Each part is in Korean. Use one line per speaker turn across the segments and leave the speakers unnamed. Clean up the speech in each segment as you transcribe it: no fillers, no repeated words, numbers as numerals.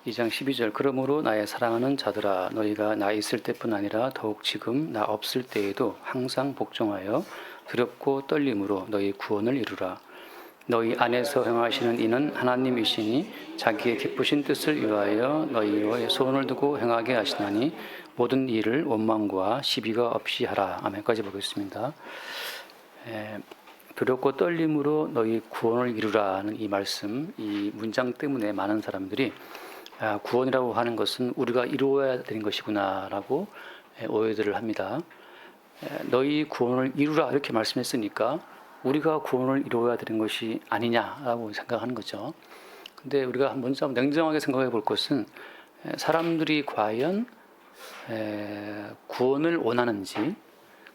2장 12절 그러므로 나의 사랑하는 자들아 너희가 나 있을 때뿐 아니라 더욱 지금 나 없을 때에도 항상 복종하여 두렵고 떨림으로 너희 구원을 이루라. 너희 안에서 행하시는 이는 하나님이시니 자기의 기쁘신 뜻을 위하여 너희의 소원을 두고 행하게 하시나니 모든 일을 원망과 시비가 없이 하라. 아멘까지 보겠습니다. 두렵고 떨림으로 너희 구원을 이루라는 이 말씀, 이 문장 때문에 많은 사람들이 구원이라고 하는 것은 우리가 이루어야 되는 것이구나라고 오해들을 합니다. 너희 구원을 이루라 이렇게 말씀했으니까 우리가 구원을 이루어야 되는 것이 아니냐라고 생각하는 거죠. 근데 우리가 먼저 냉정하게 생각해 볼 것은 사람들이 과연 구원을 원하는지,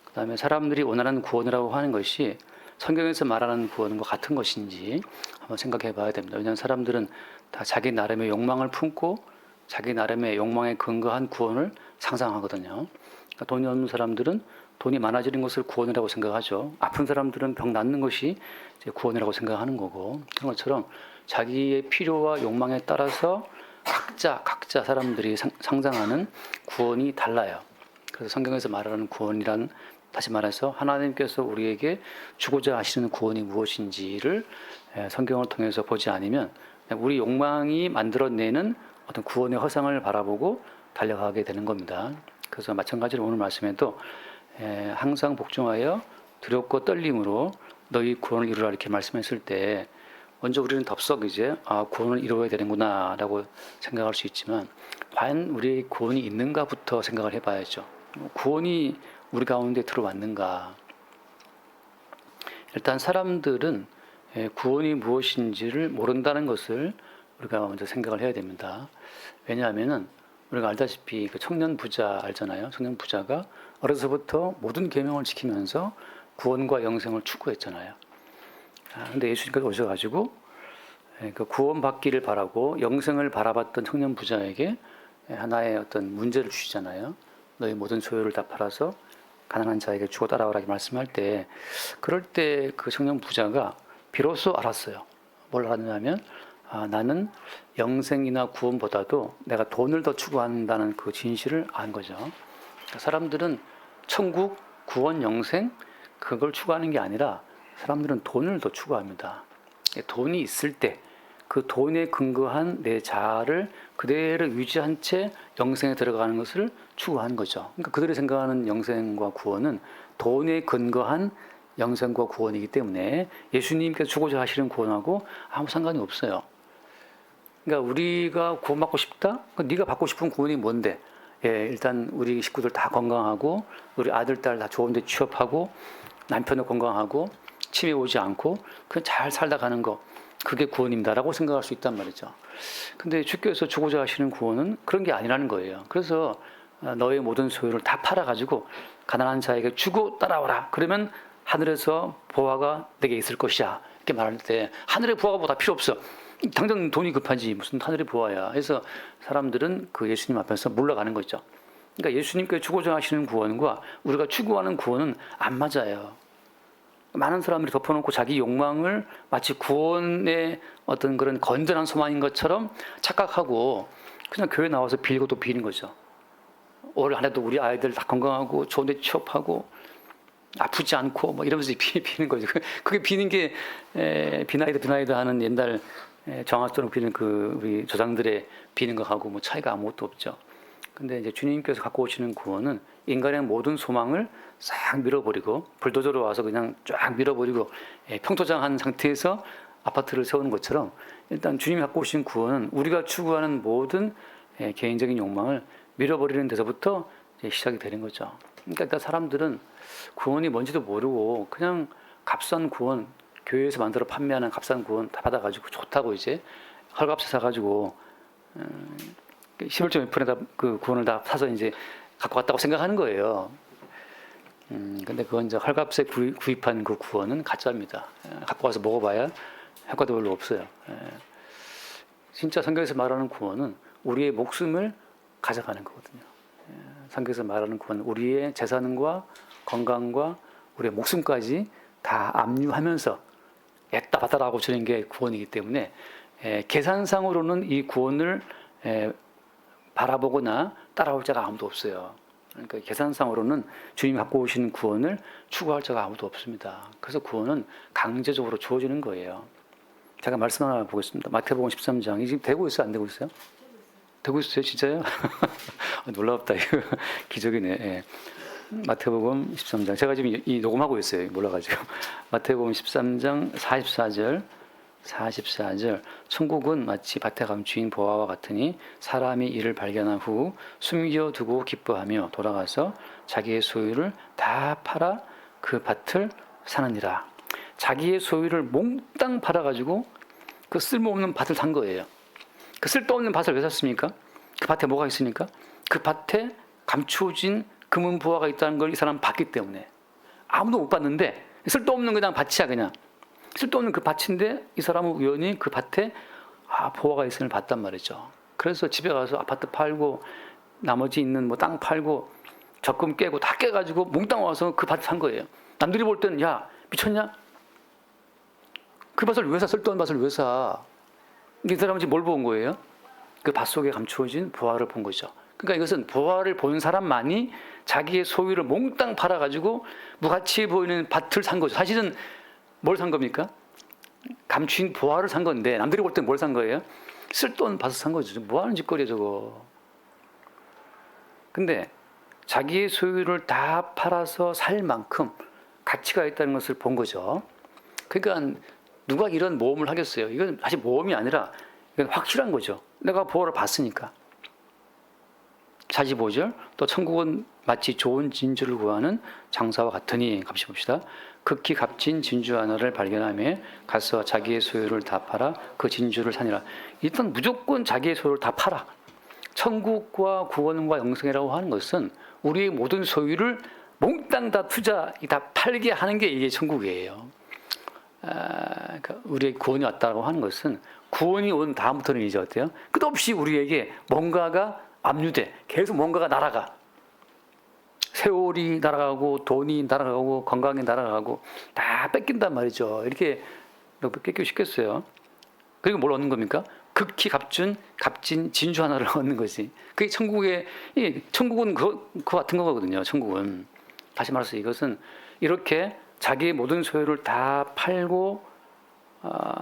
그 다음에 사람들이 원하는 구원이라고 하는 것이 성경에서 말하는 구원과 같은 것인지 한번 생각해 봐야 됩니다. 왜냐하면 사람들은 다 자기 나름의 욕망을 품고 자기 나름의 욕망에 근거한 구원을 상상하거든요. 그러니까 돈이 없는 사람들은 돈이 많아지는 것을 구원이라고 생각하죠. 아픈 사람들은 병 낫는 것이 이제 구원이라고 생각하는 거고, 그런 것처럼 자기의 필요와 욕망에 따라서 각자 사람들이 상상하는 구원이 달라요. 그래서 성경에서 말하는 구원이란, 다시 말해서 하나님께서 우리에게 주고자 하시는 구원이 무엇인지를 성경을 통해서 보지 않으면 우리 욕망이 만들어내는 어떤 구원의 허상을 바라보고 달려가게 되는 겁니다. 그래서 마찬가지로 오늘 말씀에도 항상 복종하여 두렵고 떨림으로 너희 구원을 이루라 이렇게 말씀했을 때 먼저 우리는 덥석 이제 구원을 이루어야 되는구나 라고 생각할 수 있지만 과연 우리의 구원이 있는가부터 생각을 해봐야죠. 구원이 우리 가운데 들어왔는가. 일단 사람들은 구원이 무엇인지를 모른다는 것을 우리가 먼저 생각을 해야 됩니다. 왜냐하면은 우리가 알다시피 그 청년 부자 알잖아요. 청년 부자가 어려서부터 모든 계명을 지키면서 구원과 영생을 추구했잖아요. 근데 예수님께서 오셔가지고 그 구원받기를 바라고 영생을 바라봤던 청년 부자에게 하나의 어떤 문제를 주시잖아요. 너희 모든 소유를 다 팔아서 가난한 자에게 주고 따라오라고 말씀할 때, 그럴 때 그 청년 부자가 비로소 알았어요. 뭘 알았냐면 나는 영생이나 구원보다도 내가 돈을 더 추구한다는 그 진실을 안 거죠. 사람들은 천국, 구원, 영생 그걸 추구하는 게 아니라 사람들은 돈을 더 추구합니다. 돈이 있을 때 그 돈에 근거한 내 자아를 그대로 유지한 채 영생에 들어가는 것을 추구하는 거죠. 그러니까 그들이 생각하는 영생과 구원은 돈에 근거한 영생과 구원이기 때문에 예수님께서 주고자 하시는 구원하고 아무 상관이 없어요. 그러니까 우리가 구원받고 싶다? 네가 받고 싶은 구원이 뭔데? 일단 우리 식구들 다 건강하고 우리 아들, 딸 다 좋은 데 취업하고 남편도 건강하고 치매 오지 않고 그냥 잘 살다 가는 거, 그게 구원입니다라고 생각할 수 있단 말이죠. 근데 주께서 주고자 하시는 구원은 그런 게 아니라는 거예요. 그래서 너의 모든 소유를 다 팔아가지고 가난한 자에게 주고 따라오라. 그러면 하늘에서 보화가 내게 있을 것이야. 이렇게 말할 때 하늘의 보화가 뭐다 필요 없어. 당장 돈이 급하지 무슨 하늘의 보화야. 해서 사람들은 그 예수님 앞에서 물러가는 거죠. 그러니까 예수님께서 주고자 하시는 구원과 우리가 추구하는 구원은 안 맞아요. 많은 사람들이 덮어놓고 자기 욕망을 마치 구원의 어떤 그런 건전한 소망인 것처럼 착각하고 그냥 교회 나와서 빌고 또 비는 거죠. 올 한 해도 우리 아이들 다 건강하고 좋은 데 취업하고 아프지 않고 뭐 이러면서 비는 거죠. 그게 비는 게 비나이다 하는 옛날 정화스토록 비는 그 우리 조상들의 비는 거하고 뭐 차이가 아무것도 없죠. 근데 이제 주님께서 갖고 오시는 구원은 인간의 모든 소망을 싹 밀어버리고 불도저로 와서 그냥 쫙 밀어버리고 평토장한 상태에서 아파트를 세우는 것처럼 일단 주님이 갖고 오신 구원은 우리가 추구하는 모든 개인적인 욕망을 밀어버리는 데서부터 시작이 되는 거죠. 그러니까 일단 사람들은 구원이 뭔지도 모르고 그냥 값싼 구원, 교회에서 만들어 판매하는 값싼 구원 다 받아가지고 좋다고 이제 헐값에 사가지고 11.1%에다 그 구원을 다 사서 이제 갖고 왔다고 생각하는 거예요. 근데 그건 이제 헐값에 구입한 그 구원은 가짜입니다. 갖고 와서 먹어봐야 효과도 별로 없어요. 진짜 성경에서 말하는 구원은 우리의 목숨을 가져가는 거거든요. 성경에서 말하는 구원은 우리의 재산과 건강과 우리의 목숨까지 다 압류하면서 애따 받아라고 주는 게 구원이기 때문에 계산상으로는 이 구원을 바라보거나 따라올 자가 아무도 없어요. 그러니까 계산상으로는 주님이 갖고 오신 구원을 추구할 자가 아무도 없습니다. 그래서 구원은 강제적으로 주어지는 거예요. 제가 말씀 하나 보겠습니다. 마태복음 13장. 지금 되고 있어요? 안 되고 있어요? 되고 있어요? 진짜요? 놀랍다. 이거 기적이네. 예. 마태복음 13장. 제가 지금 이 녹음하고 있어요. 몰라가지고. 마태복음 13장 44절. 천국은 마치 밭에 감추인 보화와 같으니 사람이 이를 발견한 후 숨겨두고 기뻐하며 돌아가서 자기의 소유를 다 팔아 그 밭을 사느니라. 자기의 소유를 몽땅 팔아가지고 그 쓸모없는 밭을 산 거예요. 그 쓸데없는 밭을 왜 샀습니까? 그 밭에 뭐가 있으니까? 그 밭에 감추어진 금은 보화가 있다는 걸 이 사람 봤기 때문에. 아무도 못 봤는데 쓸데없는 그냥 밭이야 그냥. 쓸데없는 그 밭인데 이 사람은 우연히 그 밭에 보화가 있음을 봤단 말이죠. 그래서 집에 가서 아파트 팔고 나머지 있는 뭐 땅 팔고 적금 깨고 다 깨가지고 몽땅 와서 그 밭을 산 거예요. 남들이 볼 때는 야 미쳤냐? 그 밭을 왜 사? 쓸데없는 밭을 왜 사? 이 사람은 지금 뭘 본 거예요? 그 밭 속에 감추어진 보화를 본 거죠. 그러니까 이것은 보화를 본 사람만이 자기의 소유를 몽땅 팔아가지고 무가치해 보이는 밭을 산 거죠. 사실은 뭘 산 겁니까? 감추인 보화를 산 건데 남들이 볼 때 뭘 산 거예요? 쓸데없는 밭을 산 거죠. 뭐 하는 짓거리야 저거. 근데 자기의 소유를 다 팔아서 살 만큼 가치가 있다는 것을 본 거죠. 그러니까 누가 이런 모험을 하겠어요? 이건 사실 모험이 아니라 이건 확실한 거죠. 내가 보화를 봤으니까. 45절 또 천국은 마치 좋은 진주를 구하는 장사와 같으니 같이 봅시다. 극히 값진 진주 하나를 발견하며 가서 자기의 소유를 다 팔아 그 진주를 사니라. 일단 무조건 자기의 소유를 다 팔아. 천국과 구원과 영생이라고 하는 것은 우리의 모든 소유를 몽땅 다 다 팔게 하는 게 이게 천국이에요. 그러니까 우리의 구원이 왔다고 하는 것은 구원이 온 다음부터는 이제 어때요? 끝없이 우리에게 뭔가가 압류돼. 계속 뭔가가 날아가. 세월이 날아가고 돈이 날아가고 건강이 날아가고 다 뺏긴단 말이죠. 이렇게 뺏기고 싶겠어요. 그리고 뭘 얻는 겁니까? 극히 값진 진주 하나를 얻는 거지. 그게 천국은 그거 같은 거거든요. 천국은. 다시 말해서 이것은 이렇게 자기의 모든 소유를 다 팔고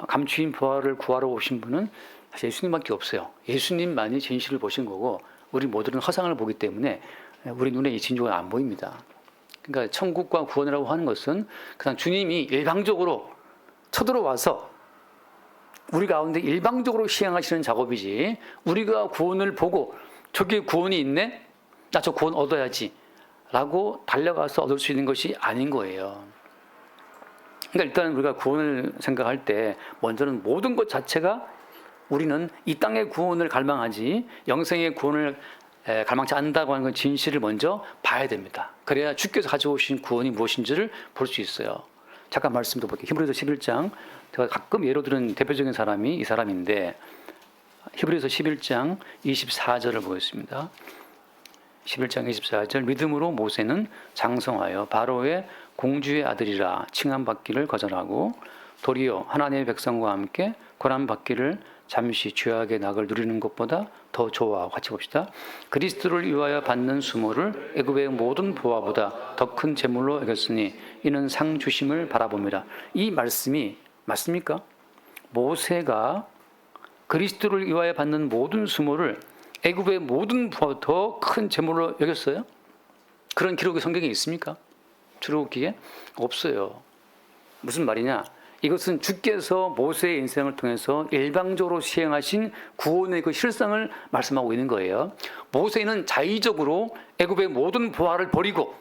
감추인 보화를 구하러 오신 분은 사실 예수님밖에 없어요. 예수님만이 진실을 보신 거고 우리 모두는 허상을 보기 때문에 우리 눈에 이 진주가 안 보입니다. 그러니까 천국과 구원이라고 하는 것은 그냥 주님이 일방적으로 쳐들어와서 우리 가운데 일방적으로 시행하시는 작업이지 우리가 구원을 보고 저기에 구원이 있네? 나 저 구원 얻어야지 라고 달려가서 얻을 수 있는 것이 아닌 거예요. 그러니까 일단 우리가 구원을 생각할 때 먼저는 모든 것 자체가 우리는 이 땅의 구원을 갈망하지 영생의 구원을 갈망치 않는다고 하는 건 진실을 먼저 봐야 됩니다. 그래야 주께서 가져오신 구원이 무엇인지를 볼 수 있어요. 잠깐 말씀도 볼게요. 히브리서 11장 제가 가끔 예로 들은 대표적인 사람이 이 사람인데 히브리서 11장 24절을 보겠습니다. 11장 24절 믿음으로 모세는 장성하여 바로의 공주의 아들이라 칭함받기를 거절하고 도리어 하나님의 백성과 함께 고난받기를 잠시 죄악의 낙을 누리는 것보다 더 좋아. 같이 봅시다. 그리스도를 위하여 받는 수모를 애굽의 모든 보화보다 더 큰 재물로 여겼으니 이는 상 주심을 바라봅니다. 이 말씀이 맞습니까? 모세가 그리스도를 위하여 받는 모든 수모를 애굽의 모든 보화보다 더 큰 재물로 여겼어요? 그런 기록이 성경에 있습니까? 출애굽기에 없어요. 무슨 말이냐? 이것은 주께서 모세의 인생을 통해서 일방적으로 시행하신 구원의 그 실상을 말씀하고 있는 거예요. 모세는 자의적으로 애굽의 모든 보화를 버리고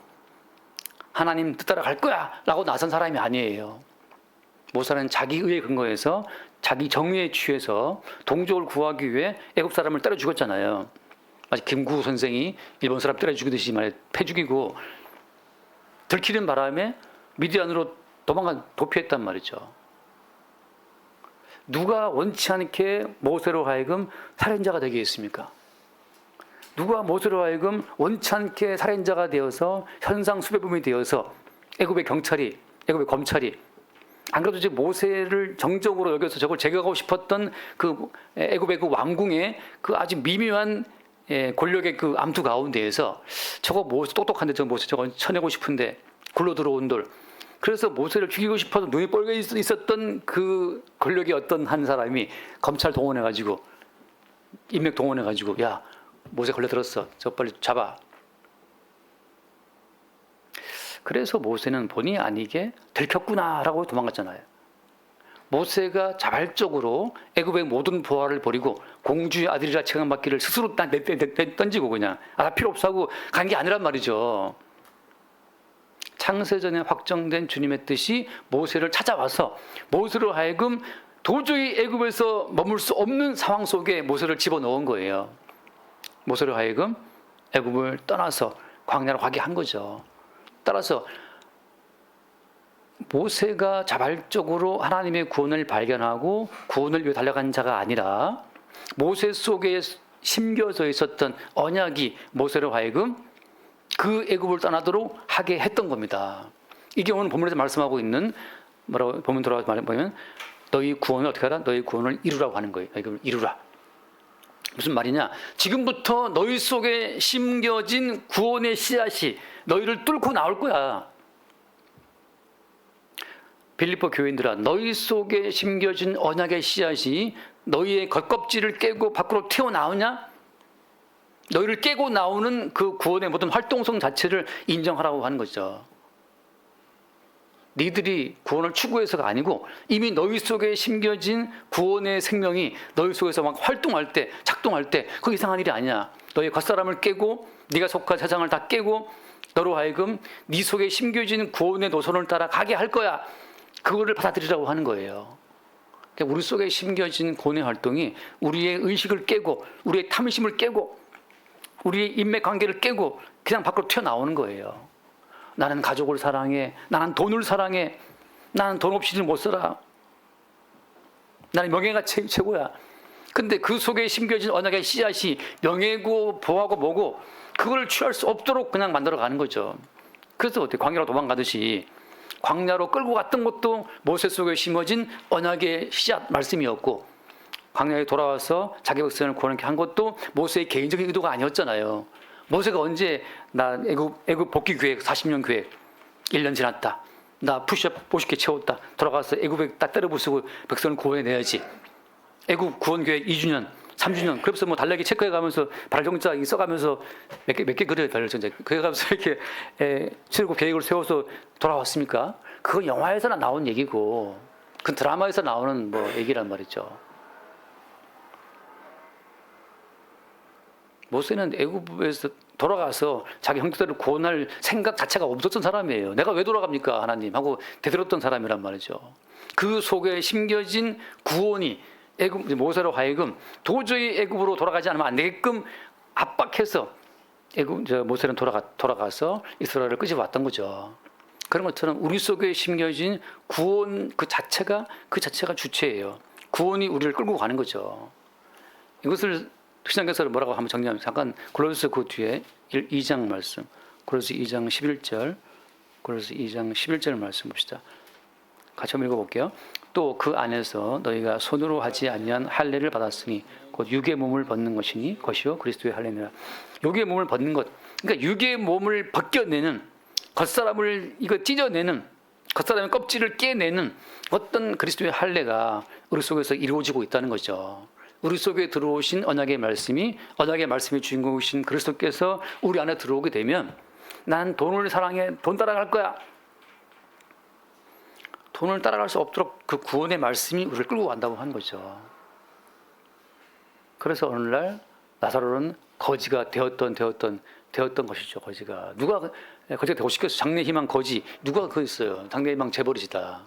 하나님 뜻 따라 갈 거야 라고 나선 사람이 아니에요. 모세는 자기 의에 근거해서 자기 정의에 취해서 동족을 구하기 위해 애굽 사람을 때려 죽였잖아요. 마치 김구 선생이 일본 사람 때려 죽이듯이 패 죽이고 들키는 바람에 미디안으로 도피했단 말이죠. 누가 원치 않게 모세로 하여금 살인자가 되게 했습니까? 누가 모세로 하여금 원치 않게 살인자가 되어서 현상 수배범이 되어서 애굽의 경찰이, 애굽의 검찰이 안 그래도 이제 모세를 정적으로 여겨서 저걸 제거하고 싶었던 그 애굽의 그 왕궁의 그 아주 미묘한 권력의 그 암투 가운데에서 저거 모세 똑똑한데 저 모세 저거 쳐내고 싶은데 굴러 들어온 돌. 그래서 모세를 죽이고 싶어서 눈이 뻘게 있었던 그 권력의 어떤 한 사람이 검찰 동원해가지고 인맥 동원해가지고 야 모세 걸려들었어. 저 빨리 잡아. 그래서 모세는 본의 아니게 들켰구나라고 도망갔잖아요. 모세가 자발적으로 애굽의 모든 보화를 버리고 공주의 아들이라 칭함받기를 스스로 던지고 그냥 나 필요 없어 하고 간 게 아니란 말이죠. 창세전에 확정된 주님의 뜻이 모세를 찾아와서 모세로 하여금 도저히 애굽에서 머물 수 없는 상황 속에 모세를 집어넣은 거예요. 모세로 하여금 애굽을 떠나서 광야로 가게 한 거죠. 따라서 모세가 자발적으로 하나님의 구원을 발견하고 구원을 위해 달려간 자가 아니라 모세 속에 심겨져 있었던 언약이 모세로 하여금 그 애굽을 떠나도록 하게 했던 겁니다. 이게 오늘 본문에서 말씀하고 있는 뭐라고 본문 돌아가서 말해보면 너희 구원을 어떻게 하라? 너희 구원을 이루라고 하는 거예요. 이걸 이루라. 무슨 말이냐? 지금부터 너희 속에 심겨진 구원의 씨앗이 너희를 뚫고 나올 거야. 빌립보 교인들아, 너희 속에 심겨진 언약의 씨앗이 너희의 겉껍질을 깨고 밖으로 튀어나오냐? 너희를 깨고 나오는 그 구원의 모든 활동성 자체를 인정하라고 하는 거죠. 니들이 구원을 추구해서가 아니고 이미 너희 속에 심겨진 구원의 생명이 너희 속에서 막 활동할 때, 작동할 때 그거 이상한 일이 아니야. 너희 겉사람을 깨고 네가 속한 세상을 다 깨고 너로 하여금 네 속에 심겨진 구원의 노선을 따라 가게 할 거야. 그거를 받아들이라고 하는 거예요. 그러니까 우리 속에 심겨진 구원의 활동이 우리의 의식을 깨고 우리의 탐심을 깨고 우리의 인맥 관계를 깨고 그냥 밖으로 튀어나오는 거예요. 나는 가족을 사랑해. 나는 돈을 사랑해. 나는 돈 없이는 못 살아. 나는 명예가 최고야. 근데 그 속에 심겨진 언약의 씨앗이 명예고 보하고 뭐고 그걸 취할 수 없도록 그냥 만들어가는 거죠. 그래서 어떻게 광야로 도망가듯이 광야로 끌고 갔던 것도 모세 속에 심어진 언약의 씨앗 말씀이었고 광야에 돌아와서 자기 백성을 구원하게 한 것도 모세의 개인적인 의도가 아니었잖아요. 모세가 언제 나 애굽 복귀 계획 40년 계획 1년 지났다. 나 푸시업 50개 채웠다. 돌아가서 애굽에 딱 때려 부수고 백성을 구원해내야지. 애굽 구원 계획 2주년, 3주년. 그래서 뭐 달력에 체크해가면서 발정자 써가면서 몇 개 그려요 달력자. 그래가면서 이렇게 출국 계획을 세워서 돌아왔습니까? 그건 영화에서나 나온 얘기고, 그 드라마에서 나오는 뭐 얘기란 말이죠. 모세는 애굽에서 돌아가서 자기 형제들을 구원할 생각 자체가 없었던 사람이에요. 내가 왜 돌아갑니까 하나님 하고 대들었던 사람이란 말이죠. 그 속에 심겨진 구원이 모세로 하여금 도저히 애굽으로 돌아가지 않으면 안 되게끔 압박해서 모세는 돌아가서 이스라엘을 끄집어왔던 거죠. 그런 것처럼 우리 속에 심겨진 구원 그 자체가 주체예요. 구원이 우리를 끌고 가는 거죠. 이것을 신약에서 뭐라고 한번 정리하면 잠깐 골로새 그 뒤에 2장 말씀, 골로새 2장 11절, 골로새 2장 11절 말씀 봅시다. 같이 한번 읽어볼게요. 또 그 안에서 너희가 손으로 하지 아니한 할례를 받았으니 곧 육의 몸을 벗는 것이니 것이요 그리스도의 할례니라. 육의 몸을 벗는 것, 그러니까 육의 몸을 벗겨내는 겉사람을 이거 찢어내는 겉사람의 껍질을 깨내는 어떤 그리스도의 할례가 우리 속에서 이루어지고 있다는 거죠. 우리 속에 들어오신 언약의 말씀의 주인공이신 그리스도께서 우리 안에 들어오게 되면 난 돈을 사랑해, 돈 따라갈 거야. 돈을 따라갈 수 없도록 그 구원의 말씀이 우리를 끌고 간다고 하는 거죠. 그래서 오늘날 나사로는 거지가 되었던 것이죠. 거지가 되고 싶겠어. 장래희망 거지 누가 그거 있어요. 장래희망 재벌이시다.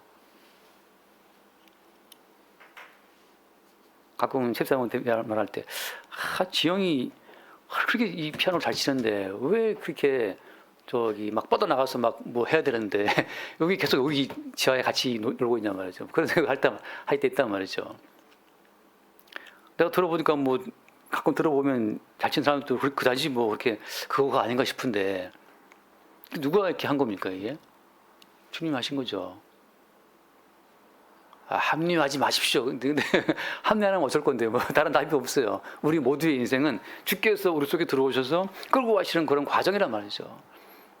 가끔 집사람한테 말할 때, 지영이 그렇게 이 피아노를 잘 치는데 왜 그렇게 막 뻗어나가서 막 뭐 해야 되는데 여기 계속 여기 지하에 같이 놀고 있냐 말이죠. 그런 생각 할 때 있단 말이죠. 내가 들어보니까 뭐 가끔 들어보면 잘 치는 사람도 그다지 뭐 그렇게 그거가 아닌가 싶은데 누가 이렇게 한 겁니까 이게? 주님 하신 거죠. 합리화하지 마십시오. 근데 합리화하면 어쩔 건데 뭐 다른 답이 없어요. 우리 모두의 인생은 주께서 우리 속에 들어오셔서 끌고 가시는 그런 과정이란 말이죠.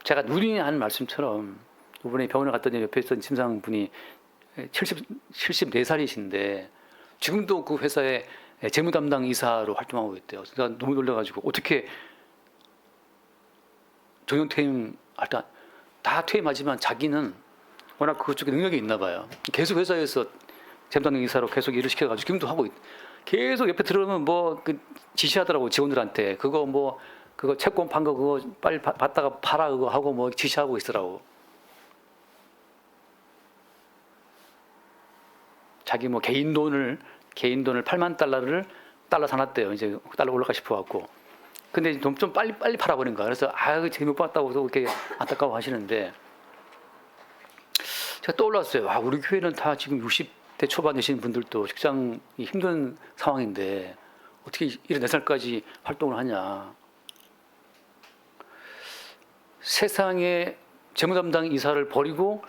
제가 누린이 하는 말씀처럼 이번에 병원에 갔더니 옆에 있던 침상분이 74살이신데 지금도 그 회사에 재무 담당 이사로 활동하고 있대요. 제가 너무 놀라가지고 어떻게 정년 퇴임 다 퇴임하지만 자기는 워낙 그쪽에 능력이 있나 봐요. 계속 회사에서 재무 담당 이사로 계속 일을 시켜가지고 지금도 하고 계속 옆에 들어오면 그 지시하더라고 직원들한테 그거 채권 판 거 그거 빨리 받다가 팔아 그거 하고 지시하고 있으라고. 자기 개인 돈을 8만 달러 사놨대요. 이제 달러 올라가 싶어갖고. 근데 좀 빨리 팔아버린 거야. 그래서 재미 못 봤다고 그렇게 안타까워 하시는데 제가 떠올랐어요. 우리 교회는 다 지금 60대 초반 되신 분들도 직장이 힘든 상황인데 어떻게 74살까지 활동을 하냐. 세상에 재무 담당 이사를 버리고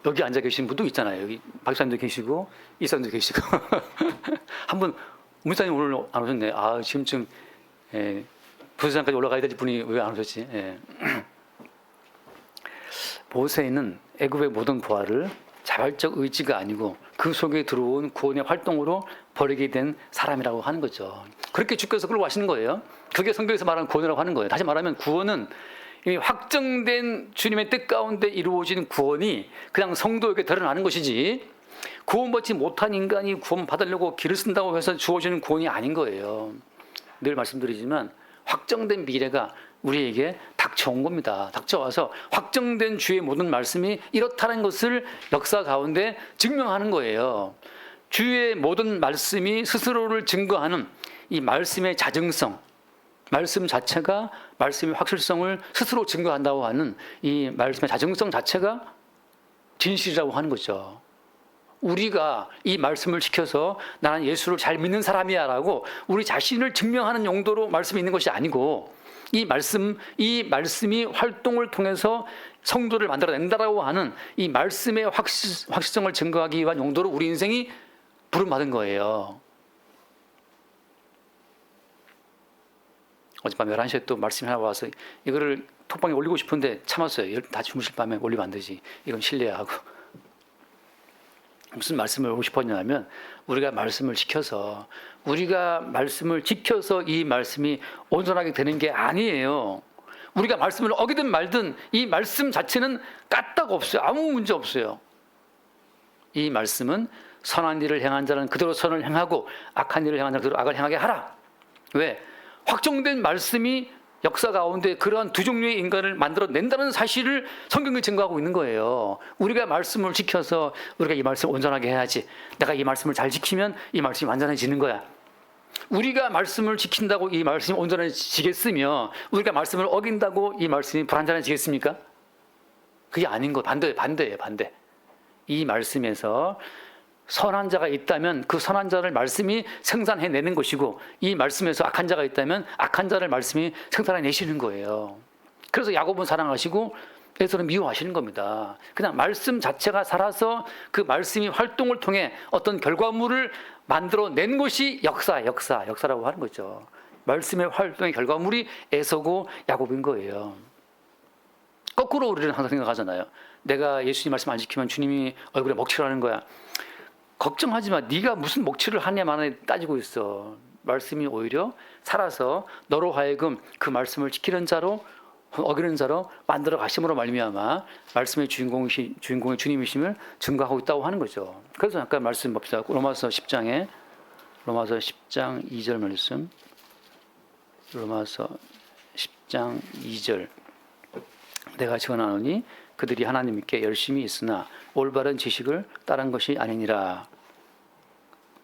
여기 앉아 계신 분도 있잖아요. 여기 박사님도 계시고 이사님도 계시고 한 분 문사님 오늘 안 오셨네. 지금쯤 부사장까지 올라가야 될 분이 왜 안 오셨지? 모세는 애굽의 모든 부하를 자발적 의지가 아니고 그 속에 들어온 구원의 활동으로 버리게 된 사람이라고 하는 거죠. 그렇게 주께서 끌고 가시는 거예요. 그게 성경에서 말하는 구원이라고 하는 거예요. 다시 말하면 구원은 이 확정된 주님의 뜻 가운데 이루어진 구원이 그냥 성도에게 드러나는 것이지 구원받지 못한 인간이 구원받으려고 길을 쓴다고 해서 주어지는 구원이 아닌 거예요. 늘 말씀드리지만 확정된 미래가 우리에게 닥쳐온 겁니다. 닥쳐와서 확정된 주의 모든 말씀이 이렇다는 것을 역사 가운데 증명하는 거예요. 주의 모든 말씀이 스스로를 증거하는 이 말씀의 자증성, 말씀 자체가 말씀의 확실성을 스스로 증거한다고 하는 이 말씀의 자증성 자체가 진실이라고 하는 거죠. 우리가 이 말씀을 지켜서 나는 예수를 잘 믿는 사람이야 라고 우리 자신을 증명하는 용도로 말씀이 있는 것이 아니고 이 말씀이 활동을 통해서 성도를 만들어낸다라고 하는 이 말씀의 확실성을 증거하기 위한 용도로 우리 인생이 부름받은 거예요. 어젯밤 11시에 또 말씀이 하나 와서 이거를 톡방에 올리고 싶은데 참았어요. 다 주무실 밤에 올리면 안 되지. 이건 신뢰야 하고. 무슨 말씀을 하고 싶었냐면 우리가 말씀을 지켜서 이 말씀이 온전하게 되는 게 아니에요. 우리가 말씀을 어기든 말든 이 말씀 자체는 까딱 없어요. 아무 문제 없어요. 이 말씀은 선한 일을 행한 자는 그대로 선을 행하고 악한 일을 행한 자는 그대로 악을 행하게 하라. 왜? 확정된 말씀이 역사 가운데 그러한 두 종류의 인간을 만들어낸다는 사실을 성경이 증거하고 있는 거예요. 우리가 말씀을 지켜서 우리가 이 말씀을 온전하게 해야지. 내가 이 말씀을 잘 지키면 이 말씀이 완전해지는 거야. 우리가 말씀을 지킨다고 이 말씀이 온전해지겠으며 우리가 말씀을 어긴다고 이 말씀이 불완전해지겠습니까? 그게 아닌 거 반대예요. 이 말씀에서 선한 자가 있다면 그 선한 자를 말씀이 생산해내는 것이고 이 말씀에서 악한 자가 있다면 악한 자를 말씀이 생산해내시는 거예요. 그래서 야곱은 사랑하시고 에서는 미워하시는 겁니다. 그냥 말씀 자체가 살아서 그 말씀이 활동을 통해 어떤 결과물을 만들어낸 것이 역사라고 하는 거죠. 말씀의 활동의 결과물이 에서고 야곱인 거예요. 거꾸로 우리는 항상 생각하잖아요. 내가 예수님 말씀 안 지키면 주님이 얼굴에 먹칠을 하는 거야. 걱정하지 마. 네가 무슨 먹칠을 하냐만 따지고 있어. 말씀이 오히려 살아서 너로 하여금 그 말씀을 지키는 자로 어기는 자로 만들어 가심으로 말미암아 말씀의 주인공의 주님이심을 증거하고 있다고 하는 거죠. 그래서 잠깐 말씀 봅시다. 로마서 10장 2절 말씀. 로마서 10장 2절. 내가 증언하노니 그들이 하나님께 열심히 있으나 올바른 지식을 따른 것이 아니니라.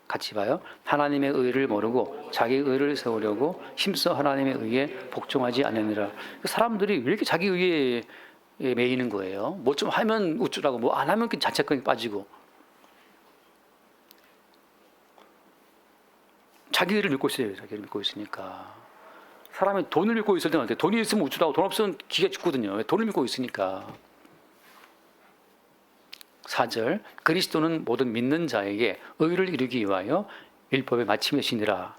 같이 봐요. 하나님의 의를 모르고 자기 의를 세우려고 힘써 하나님의 의에 복종하지 않느니라. 사람들이 왜 이렇게 자기 의에 매이는 거예요? 뭐 좀 하면 우쭐하고 뭐 안 하면 자책감이 빠지고. 자기 의를 믿고 있어요. 자기를 믿고 있으니까. 사람이 돈을 믿고 있을 때는 어때요? 돈이 있으면 우쭐하고 돈 없으면 기가 죽거든요. 돈을 믿고 있으니까. 4절 그리스도는 모든 믿는 자에게 의를 이루기 위하여 율법의 마침이 되시니라.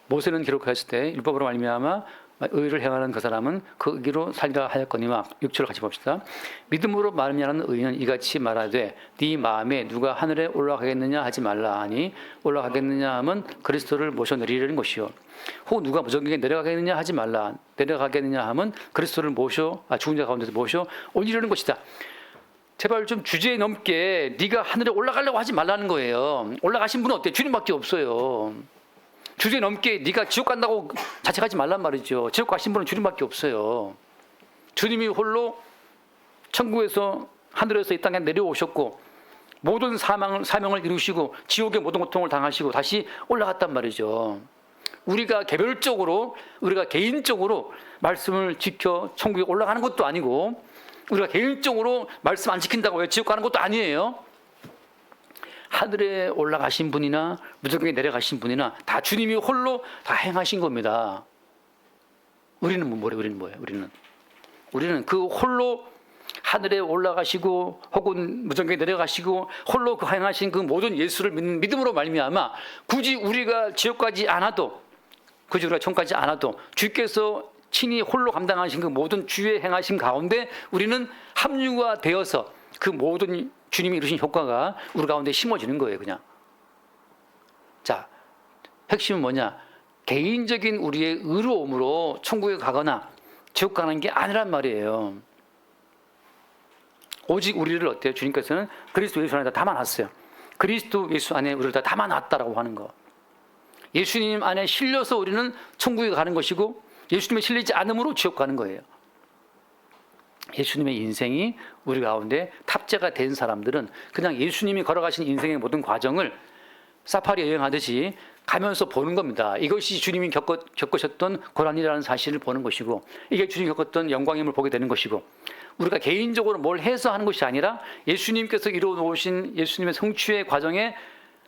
모세는 기록하였을 때 율법으로 말미암아 의를 행하는 그 사람은 그 의로 살리라 하였거니와. 6절 같이 봅시다. 믿음으로 말미암는 의인은 이같이 말하되 네 마음에 누가 하늘에 올라가겠느냐 하지 말라 하니 올라가겠느냐 하면 그리스도를 모셔 내리려는 것이요 혹 누가 무정경에 내려가겠느냐 하지 말라 내려가겠느냐 하면 그리스도를 모셔 죽은 자 가운데서 모셔 올리려는 것이다. 제발 좀 주제 넘게 네가 하늘에 올라가려고 하지 말라는 거예요. 올라가신 분은 어때요? 주님밖에 없어요. 주제 넘게 네가 지옥 간다고 자책하지 말란 말이죠. 지옥 가신 분은 주님밖에 없어요. 주님이 홀로 천국에서 하늘에서 이 땅에 내려오셨고 모든 사명을 이루시고 지옥의 모든 고통을 당하시고 다시 올라갔단 말이죠. 우리가 개별적으로 우리가 개인적으로 말씀을 지켜 천국에 올라가는 것도 아니고 우리가 개인적으로 말씀 안 지킨다고 지옥 가는 것도 아니에요. 하늘에 올라가신 분이나 무정경에 내려가신 분이나 다 주님이 홀로 다 행하신 겁니다. 우리는 뭐래요? 우리는 그 홀로 하늘에 올라가시고 혹은 무정경에 내려가시고 홀로 그 행하신 그 모든 예수를 믿는 믿음으로 말미암아 굳이 우리가 지옥 가지 않아도 굳이 우리가 천국까지 않아도 주께서 친히 홀로 감당하신 그 모든 주의 행하신 가운데 우리는 합류가 되어서 그 모든 주님이 이루신 효과가 우리 가운데 심어지는 거예요. 그냥. 자, 핵심은 뭐냐? 개인적인 우리의 의로움으로 천국에 가거나 지옥 가는 게 아니란 말이에요. 오직 우리를 어때요? 주님께서는 그리스도 예수 안에 다 담아놨어요. 그리스도 예수 안에 우리를 다 담아놨다라고 하는 거. 예수님 안에 실려서 우리는 천국에 가는 것이고 예수님에 실리지 않음으로 지옥 가는 거예요. 예수님의 인생이 우리 가운데 탑재가 된 사람들은 그냥 예수님이 걸어가신 인생의 모든 과정을 사파리 여행하듯이 가면서 보는 겁니다. 이것이 주님이 겪으셨던 고난이라는 사실을 보는 것이고 이게 주님이 겪었던 영광임을 보게 되는 것이고 우리가 개인적으로 뭘 해서 하는 것이 아니라 예수님께서 이루어놓으신 예수님의 성취의 과정에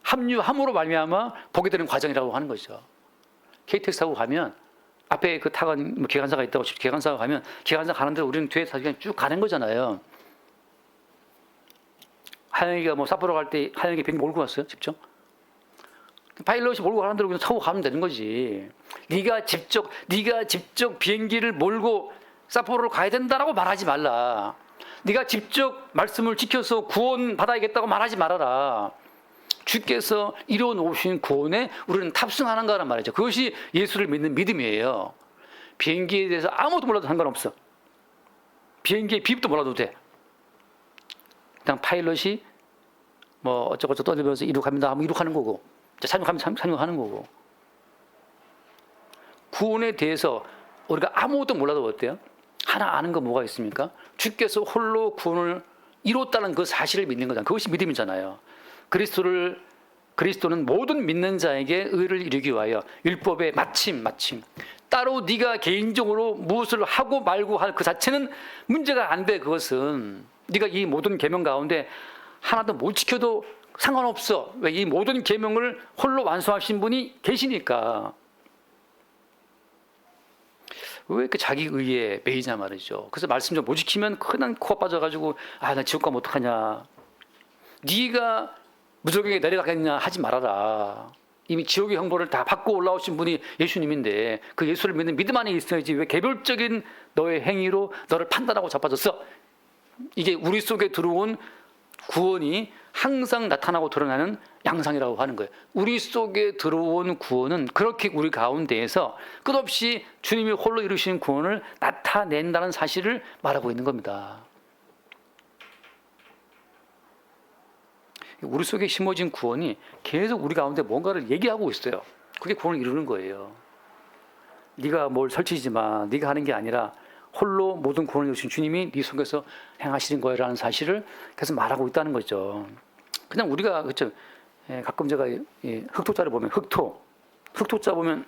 합류함으로 말미암아 보게 되는 과정이라고 하는 거죠. KTX 타고 가면 앞에 그 타간 기관사가 있다고 기관사가 가면 기관사 가는 대로 우리는 뒤에 타고 그냥 쭉 가는 거잖아요. 하영이가 뭐 삿포로 갈 때 하영이 비행기 몰고 갔어요, 직접. 파일럿이 몰고 가는 대로 그냥 타고 가면 되는 거지. 네가 직접 비행기를 몰고 삿포로를 가야 된다라고 말하지 말라. 네가 직접 말씀을 지켜서 구원 받아야겠다고 말하지 말아라. 주께서 이뤄놓으신 구원에 우리는 탑승하는 거란 말이죠. 그것이 예수를 믿는 믿음이에요. 비행기에 대해서 아무것도 몰라도 상관없어. 비행기의 비입도 몰라도 돼. 그냥 파일럿이 뭐 어쩌고저쩌고 떠들면서 이륙합니다 하면 이륙하는 거고 착륙하면 착륙하는 거고. 구원에 대해서 우리가 아무것도 몰라도 어때요? 하나 아는 거 뭐가 있습니까? 주께서 홀로 구원을 이뤘다는 그 사실을 믿는 거잖아요. 그것이 믿음이잖아요. 그리스도는 모든 믿는 자에게 의를 이루기 위하여 율법의 마침 따로 네가 개인적으로 무엇을 하고 말고 할 그 자체는 문제가 안 돼. 그것은 네가 이 모든 계명 가운데 하나도 못 지켜도 상관없어. 왜? 이 모든 계명을 홀로 완수하신 분이 계시니까. 왜 이렇게 자기 의에 매이냐 말이죠. 그래서 말씀 좀 못 지키면 그냥 코가 빠져가지고 나 지옥 가면 어떡하냐. 네가 무적에게 내려가겠냐 하지 말아라. 이미 지옥의 형벌을 다 받고 올라오신 분이 예수님인데 그 예수를 믿는 믿음 안에 있어야지 왜 개별적인 너의 행위로 너를 판단하고 자빠졌어. 이게 우리 속에 들어온 구원이 항상 나타나고 드러나는 양상이라고 하는 거예요. 우리 속에 들어온 구원은 그렇게 우리 가운데에서 끝없이 주님이 홀로 이루신 구원을 나타낸다는 사실을 말하고 있는 겁니다. 우리 속에 심어진 구원이 계속 우리 가운데 뭔가를 얘기하고 있어요. 그게 구원을 이루는 거예요. 네가 뭘 설치지 마. 네가 하는 게 아니라 홀로 모든 구원을 이루신 주님이 네 속에서 행하시는 거라는 사실을 계속 말하고 있다는 거죠. 그냥 우리가 그렇죠. 가끔 제가 흑토자를 보면 흑토자 보면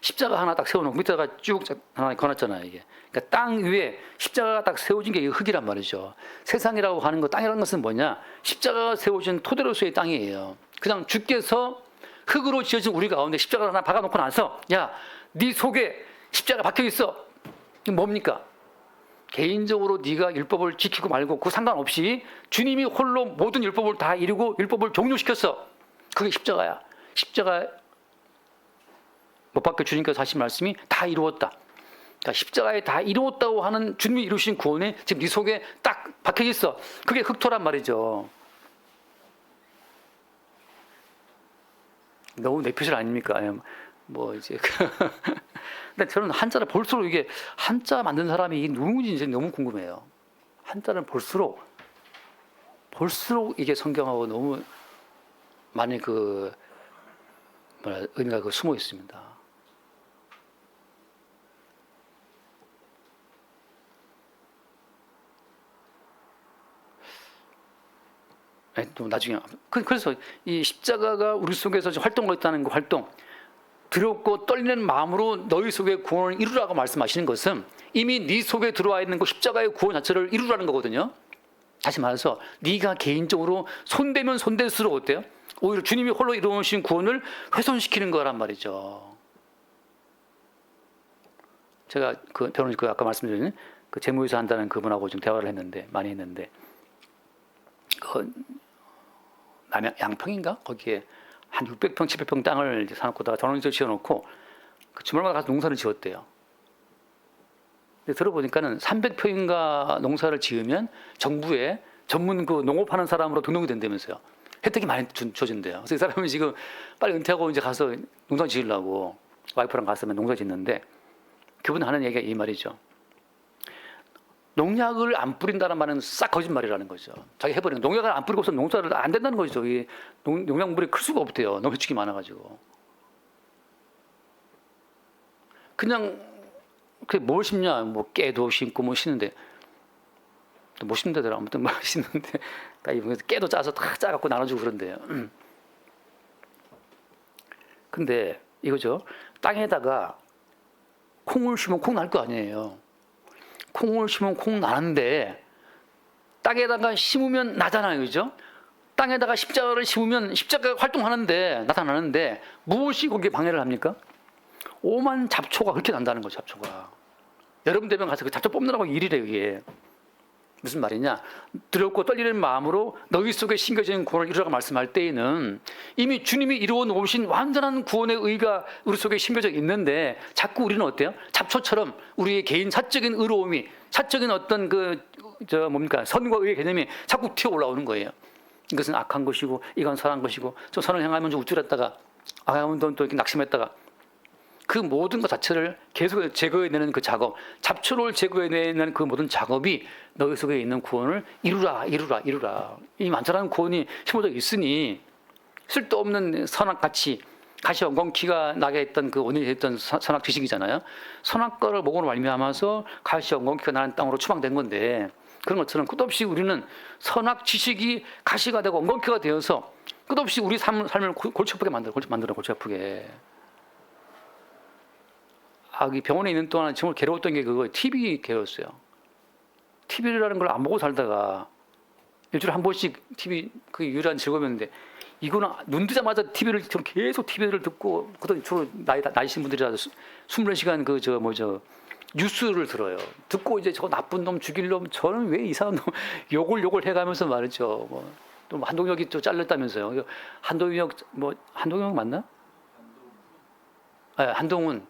십자가 하나 딱 세워놓고 밑에다가 쭉 하나 거놨잖아요. 이게 그러니까 땅 위에 십자가가 딱 세워진 게 흙이란 말이죠. 세상이라고 하는 거, 땅이라는 것은 뭐냐? 십자가가 세워진 토대로서의 땅이에요. 그냥 주께서 흙으로 지어진 우리 가운데 십자가를 하나 박아놓고 나서 야, 네 속에 십자가 박혀 있어. 이게 뭡니까? 개인적으로 네가 율법을 지키고 말고 그 상관없이 주님이 홀로 모든 율법을 다 이루고 율법을 종료시켰어. 그게 십자가야. 십자가 못 박혀 주님께서 하신 말씀이 다 이루었다. 그러니까 십자가에 다 이루었다고 하는 주님이 이루신 구원이 지금 네 속에 딱 박혀 있어. 그게 흑토란 말이죠. 너무 내표절 아닙니까? 뭐 이제 근데 저는 한자를 볼수록 이게 한자 만든 사람이 누군지 이제 너무 궁금해요. 한자를 볼수록 이게 성경하고 너무 많이 의미가 숨어 있습니다. 또 나중에 그래서 이 십자가가 우리 속에서 활동하고 있다는 그 활동, 두렵고 떨리는 마음으로 너희 속에 구원을 이루라고 말씀하시는 것은 이미 네 속에 들어와 있는 그 십자가의 구원 자체를 이루라는 거거든요. 다시 말해서 네가 개인적으로 손대면 손댈수록 어때요? 오히려 주님이 홀로 이루어오신 구원을 훼손시키는 거란 말이죠. 제가 그 변호사 아까 말씀드린 그 재무이사 한다는 그분하고 좀 대화를 많이 했는데 그 남양 양평인가 거기에 한 600평, 700평 땅을 사놓고다가 전원주택 지어놓고 그 주말마다 가서 농사를 지었대요. 근데 들어보니까는 300평인가 농사를 지으면 정부에 전문 그 농업하는 사람으로 등록이 된다면서요. 혜택이 많이 줘준대요. 그래서 이 사람은 지금 빨리 은퇴하고 이제 가서 농사 지으려고 와이프랑 가서 농사 짓는데 그분 하는 얘기가 이 말이죠. 농약을 안 뿌린다는 말은 싹 거짓말이라는 거죠. 자기 해버리는 농약을 안 뿌리고서 농사를 안 된다는 거죠. 이 농약물이 클 수가 없대요. 너무 해축이 많아가지고. 그냥 그게 뭘 심냐? 뭐 깨도 심고 뭐 심는데 또 뭐 심는데더라. 아무튼 뭐 심는데 깨도 짜서 다 짜갖고 나눠주고 그런대요. 근데 이거죠. 땅에다가 콩을 심으면 콩 날 거 아니에요. 콩을 심으면 콩 나는데 땅에다가 심으면 나잖아요. 그죠? 땅에다가 십자가를 심으면 십자가가 활동하는데 나타나는데 무엇이 거기에 방해를 합니까? 오만 잡초가 그렇게 난다는 거죠. 잡초가. 여름 되면 가서 그 잡초 뽑느라고 일이래요. 이게. 무슨 말이냐? 두렵고 떨리는 마음으로 너희 속에 심겨진 구원을 이루라고 말씀할 때에는 이미 주님이 이루어 놓으신 완전한 구원의 의가 우리 속에 심겨져 있는데 자꾸 우리는 어때요? 잡초처럼 우리의 개인 사적인 의로움이 사적인 어떤 선과 의의 개념이 자꾸 튀어 올라오는 거예요. 이것은 악한 것이고 이건 선한 것이고 저 선을 행하면 좀 우쭐했다가 악하면 또 이렇게 낙심했다가 그 모든 것 자체를 계속 제거해내는 그 작업, 잡초를 제거해내는 그 모든 작업이 너희 속에 있는 구원을 이루라. 이 완전한 구원이 심어져 있으니 쓸데없는 선악같이 가시 엉겅퀴가 나게 했던 그 원인이 됐던 선악 지식이잖아요. 선악과를 먹으로 말미암아서 가시 엉겅퀴가 나는 땅으로 추방된 건데 그런 것처럼 끝없이 우리는 선악 지식이 가시가 되고 엉겅퀴가 되어서 끝없이 우리 삶을 골치 아프게 만들어 골치 아프게. 병원에 있는 동안 정말 괴로웠던 게 그거 TV 괴로웠어요. TV라는 걸 안 보고 살다가 일주일에 한 번씩 TV 그 유일한 즐거움이었는데 이거는 눈 뜨자마자 TV를 계속 TV를 듣고 그것도 주로 나이신 분들이라서 24시간 뉴스를 들어요. 듣고 이제 저 나쁜 놈 죽일 놈 저는 왜 이상한 놈 욕을 해가면서 말이죠. 또 한동혁이 또 잘렸다면서요. 한동혁 맞나?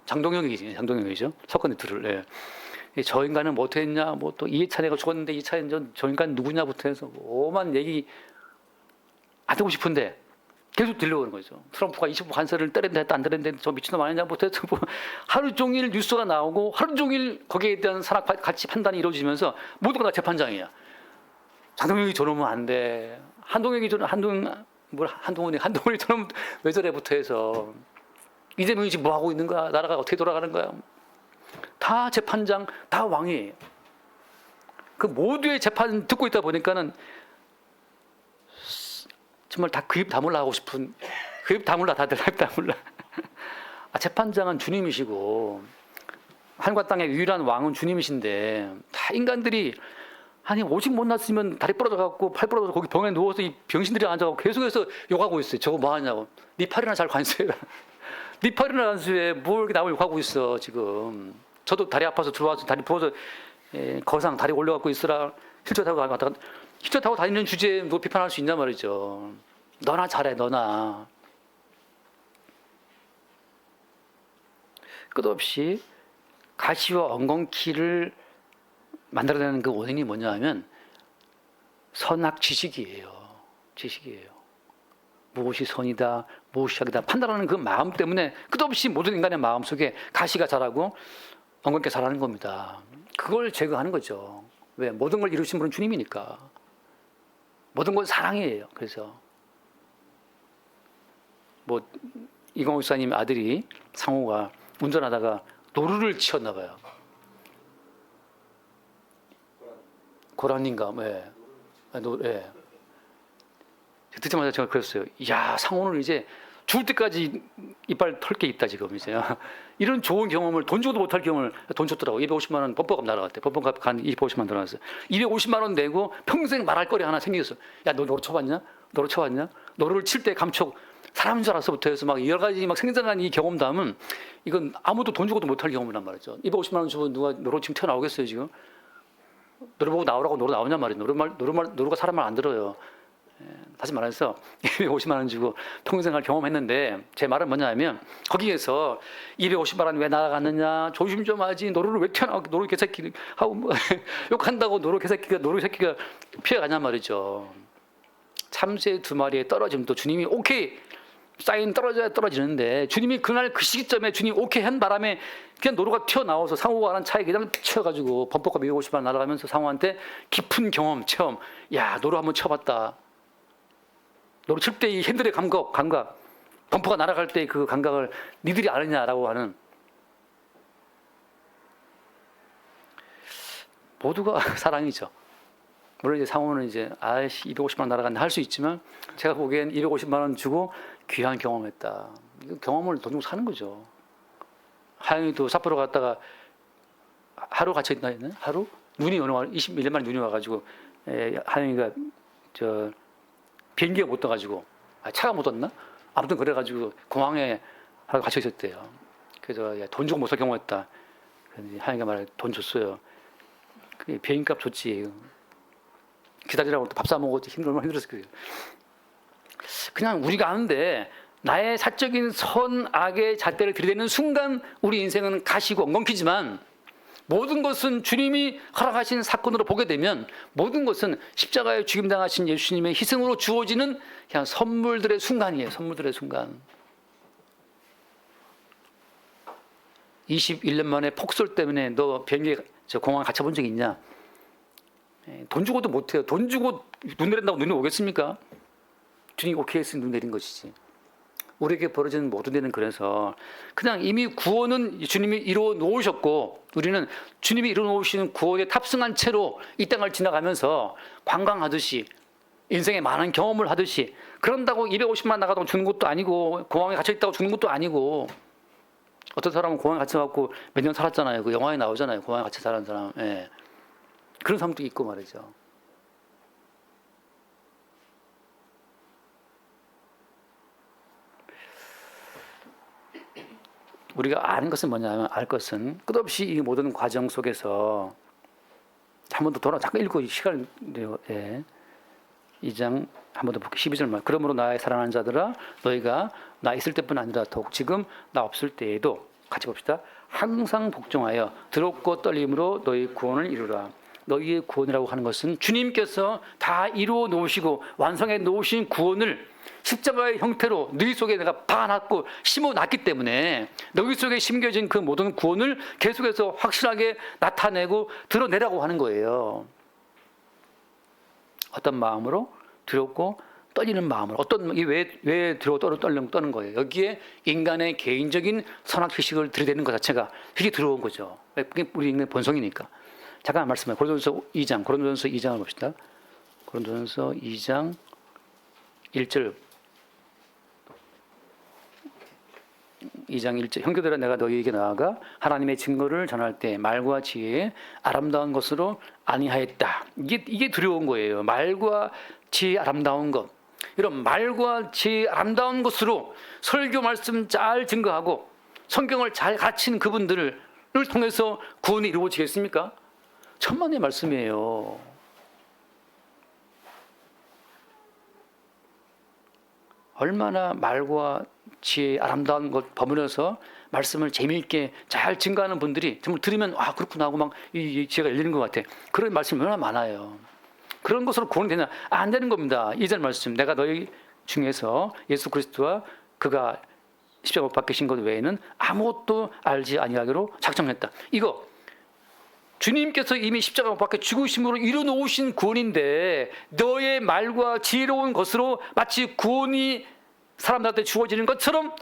장동영이죠. 석건이 들을. 저 인간은 못했냐, 또 이해찬이가 죽었는데 이해찬이 저 인간 누구냐부터 해서 오만 얘기 안 듣고 싶은데 계속 들려오는 거죠. 트럼프가 25 관세를 때린다 했다 안 때린다 저 미친놈 아니냐부터 해서 하루 종일 뉴스가 나오고 하루 종일 거기에 대한 산악 가치 판단이 이루어지면서 모두가 다 재판장이야. 장동영이 저러면 안 돼. 한동훈이 저러면 왜 저래부터 해서. 이재명이 지금 뭐 하고 있는 거야? 나라가 어떻게 돌아가는 거야? 다 재판장, 다 왕이에요. 그 모두의 재판 듣고 있다 보니까는 정말 다 그 입 다물라 하고 싶은 그 입 다물라 다들 입 다물라. 재판장은 주님이시고 하늘과 땅의 유일한 왕은 주님이신데 다 인간들이 오직 못 났으면 다리 부러져 갖고 팔 부러져 거기 병에 누워서 이 병신들이 앉아갖고 계속해서 욕하고 있어요. 저거 뭐 하냐고. 네 팔이나 잘 관수해라. 네 팔이나 관수해 뭘 이렇게 나를 욕하고 있어 지금. 저도 다리 아파서 들어와서 다리 부어서 거상 다리 올려갖고 있으라 휠체어 타고 갔다가 휠체어 타고 다니는 주제에 뭐 비판할 수 있냐 말이죠. 너나 잘해, 너나. 끝없이 가시와 엉겅퀴를 만들어내는 그 원인이 뭐냐 하면 선악 지식이에요. 지식이에요. 무엇이 선이다, 무엇이 악이다 판단하는 그 마음 때문에 끝없이 모든 인간의 마음 속에 가시가 자라고 엉겅퀴가 자라는 겁니다. 그걸 제거하는 거죠. 왜? 모든 걸 이루신 분은 주님이니까. 모든 건 사랑이에요. 그래서 뭐 이광호 목사님 아들이 상호가 운전하다가 노루를 치었나 봐요. 고라니인가? 예. 예. 듣자마자 제가 그랬어요. 야, 상호는 이제 죽을 때까지 이빨 털 게 있다 지금 이제. 이런 좋은 경험을 돈 주고도 못할 경험을 돈 줬더라고. 250만 원 범퍼값 날아갔대. 범퍼값 한 250만 원 들어갔어요. 250만 원 내고 평생 말할 거리 하나 생겼어. 야, 너 노루 쳐봤냐? 노루 쳐봤냐? 노루를 칠 때 감촉 사람인 줄 알았어부터 해서 막 여러 가지 막 생생한 이 경험담은 이건 아무도 돈 주고도 못할 경험이란 말이죠. 250만 원 주고 누가 노루 지금 튀어나오겠어요 지금? 노루 보고 나오라고 노루 나오냔 말이에요. 노루가 사람 말 안 들어요. 다시 말해서 250만 원 주고 평생을 경험했는데 제 말은 뭐냐면 거기에서 250만 원 왜 날아갔느냐 조심 좀 하지 노루를 왜 튀어나오게 노루 개새끼 하고 뭐 욕한다고 노루 새끼가 피해가냔 말이죠. 참새 두 마리에 떨어지면 또 주님이 오케이 사인 떨어져야 떨어지는데 주님이 그날 그 시기점에 주님 오케이 한 바람에 그냥 노루가 튀어나와서 상호가 가는 차에 그냥 치어가지고 범퍼가 250만 원 날아가면서 상호한테 깊은 경험 체험 야 노루 한번 쳐봤다. 노루 칠 때 이 핸들의 감각, 범퍼가 날아갈 때 그 감각을 니들이 아느냐라고 하는 모두가 사랑이죠. 물론 이제 상호는 이제 250만 원 날아갔네 할 수 있지만 제가 보기엔 250만 원 주고 귀한 경험했다. 이거 경험을 돈 주고 사는 거죠. 하영이도 삿포로 갔다가 하루 갇혀 있나 했나? 하루 눈이 어느 21년 만에 눈이 와가지고 하영이가 비행기가 못 떠가지고 차가 못 왔나? 아무튼 그래가지고 공항에 하루 갇혀 있었대요. 그래서 돈 주고 못 살 경험했다. 하영이가 말해 돈 줬어요. 비행값 줬지. 기다리라고 또 밥 사 먹고 얼마나 힘들었을 거예요. 그냥 우리가 아는데 나의 사적인 선악의 잣대를 들이대는 순간 우리 인생은 가시고 엉겅퀴지만 모든 것은 주님이 허락하신 사건으로 보게 되면 모든 것은 십자가에 죽임당하신 예수님의 희생으로 주어지는 그냥 선물들의 순간이에요. 선물들의 순간. 21년 만에 폭설 때문에 너 비행기 공항에 갇혀본 적 있냐? 돈 주고도 못해요. 돈 주고 눈 내린다고 눈이 오겠습니까? 주님이 오케이 했으니 눈 내린 것이지. 우리에게 벌어지는 모든 일은 그래서 그냥 이미 구원은 주님이 이루어 놓으셨고 우리는 주님이 이루어 놓으시는 구원에 탑승한 채로 이 땅을 지나가면서 관광하듯이 인생에 많은 경험을 하듯이 그런다고 250만 나가도 주는 것도 아니고 공항에 갇혀있다고 주는 것도 아니고 어떤 사람은 공항에 갇혀갖고 몇 년 살았잖아요. 그 영화에 나오잖아요. 공항에 갇혀 사는 사람. 예. 그런 사람도 있고 말이죠. 우리가 아는 것은 뭐냐면 알 것은 끝없이 이 모든 과정 속에서 한 번 더 돌아 잠깐 읽고 시간을 내요. 예. 2장 한 번 더 볼게요. 12절 말. 그러므로 나의 사랑하는 자들아 너희가 나 있을 때뿐 아니라 더욱 지금 나 없을 때에도 같이 봅시다. 항상 복종하여 두렵고 떨림으로 너희 구원을 이루라. 너희의 구원이라고 하는 것은 주님께서 다 이루어 놓으시고 완성해 놓으신 구원을 십자가의 형태로 너희 속에 내가 박아놨고 심어놨기 때문에 너희 속에 심겨진 그 모든 구원을 계속해서 확실하게 나타내고 드러내라고 하는 거예요. 어떤 마음으로? 두렵고 떨리는 마음으로. 왜 두렵고 떠는 거예요? 여기에 인간의 개인적인 선악의식을 들이대는 것 자체가 그게 들어온 거죠. 그게 우리 인간의 본성이니까. 잠깐 말씀해요. 고린도전서 2장을 봅시다. 고린도전서 2장 1절. 2장 1절. 형제들아 내가 너희에게 나아가 하나님의 증거를 전할 때 말과 지혜에 아름다운 것으로 아니하였다. 이게 두려운 거예요. 말과 지혜 아름다운 것. 이런 말과 지혜 아름다운 것으로 설교 말씀 잘 증거하고 성경을 잘 가르치는 그분들을 통해서 구원이 이루어지겠습니까? 천만의 말씀이에요. 얼마나 말과 지혜의 아름다운 것 버무려서 말씀을 재미있게 잘 증거하는 분들이 정말 들으면 아 그렇구나 하고 막 이 지혜가 열리는 것 같아. 그런 말씀이 얼마나 많아요. 그런 것으로 구원이 되냐? 안 되는 겁니다. 2절 말씀, 내가 너희 중에서 예수 그리스도와 그가 십자가 못 박히신 것 외에는 아무것도 알지 아니하기로 작정했다. 이거 주님께서 이미 십자가 못 박혀 죽으심으로 이루어놓으신 구원인데 너의 말과 지혜로운 것으로 마치 구원이 사람들한테 주어지는 것처럼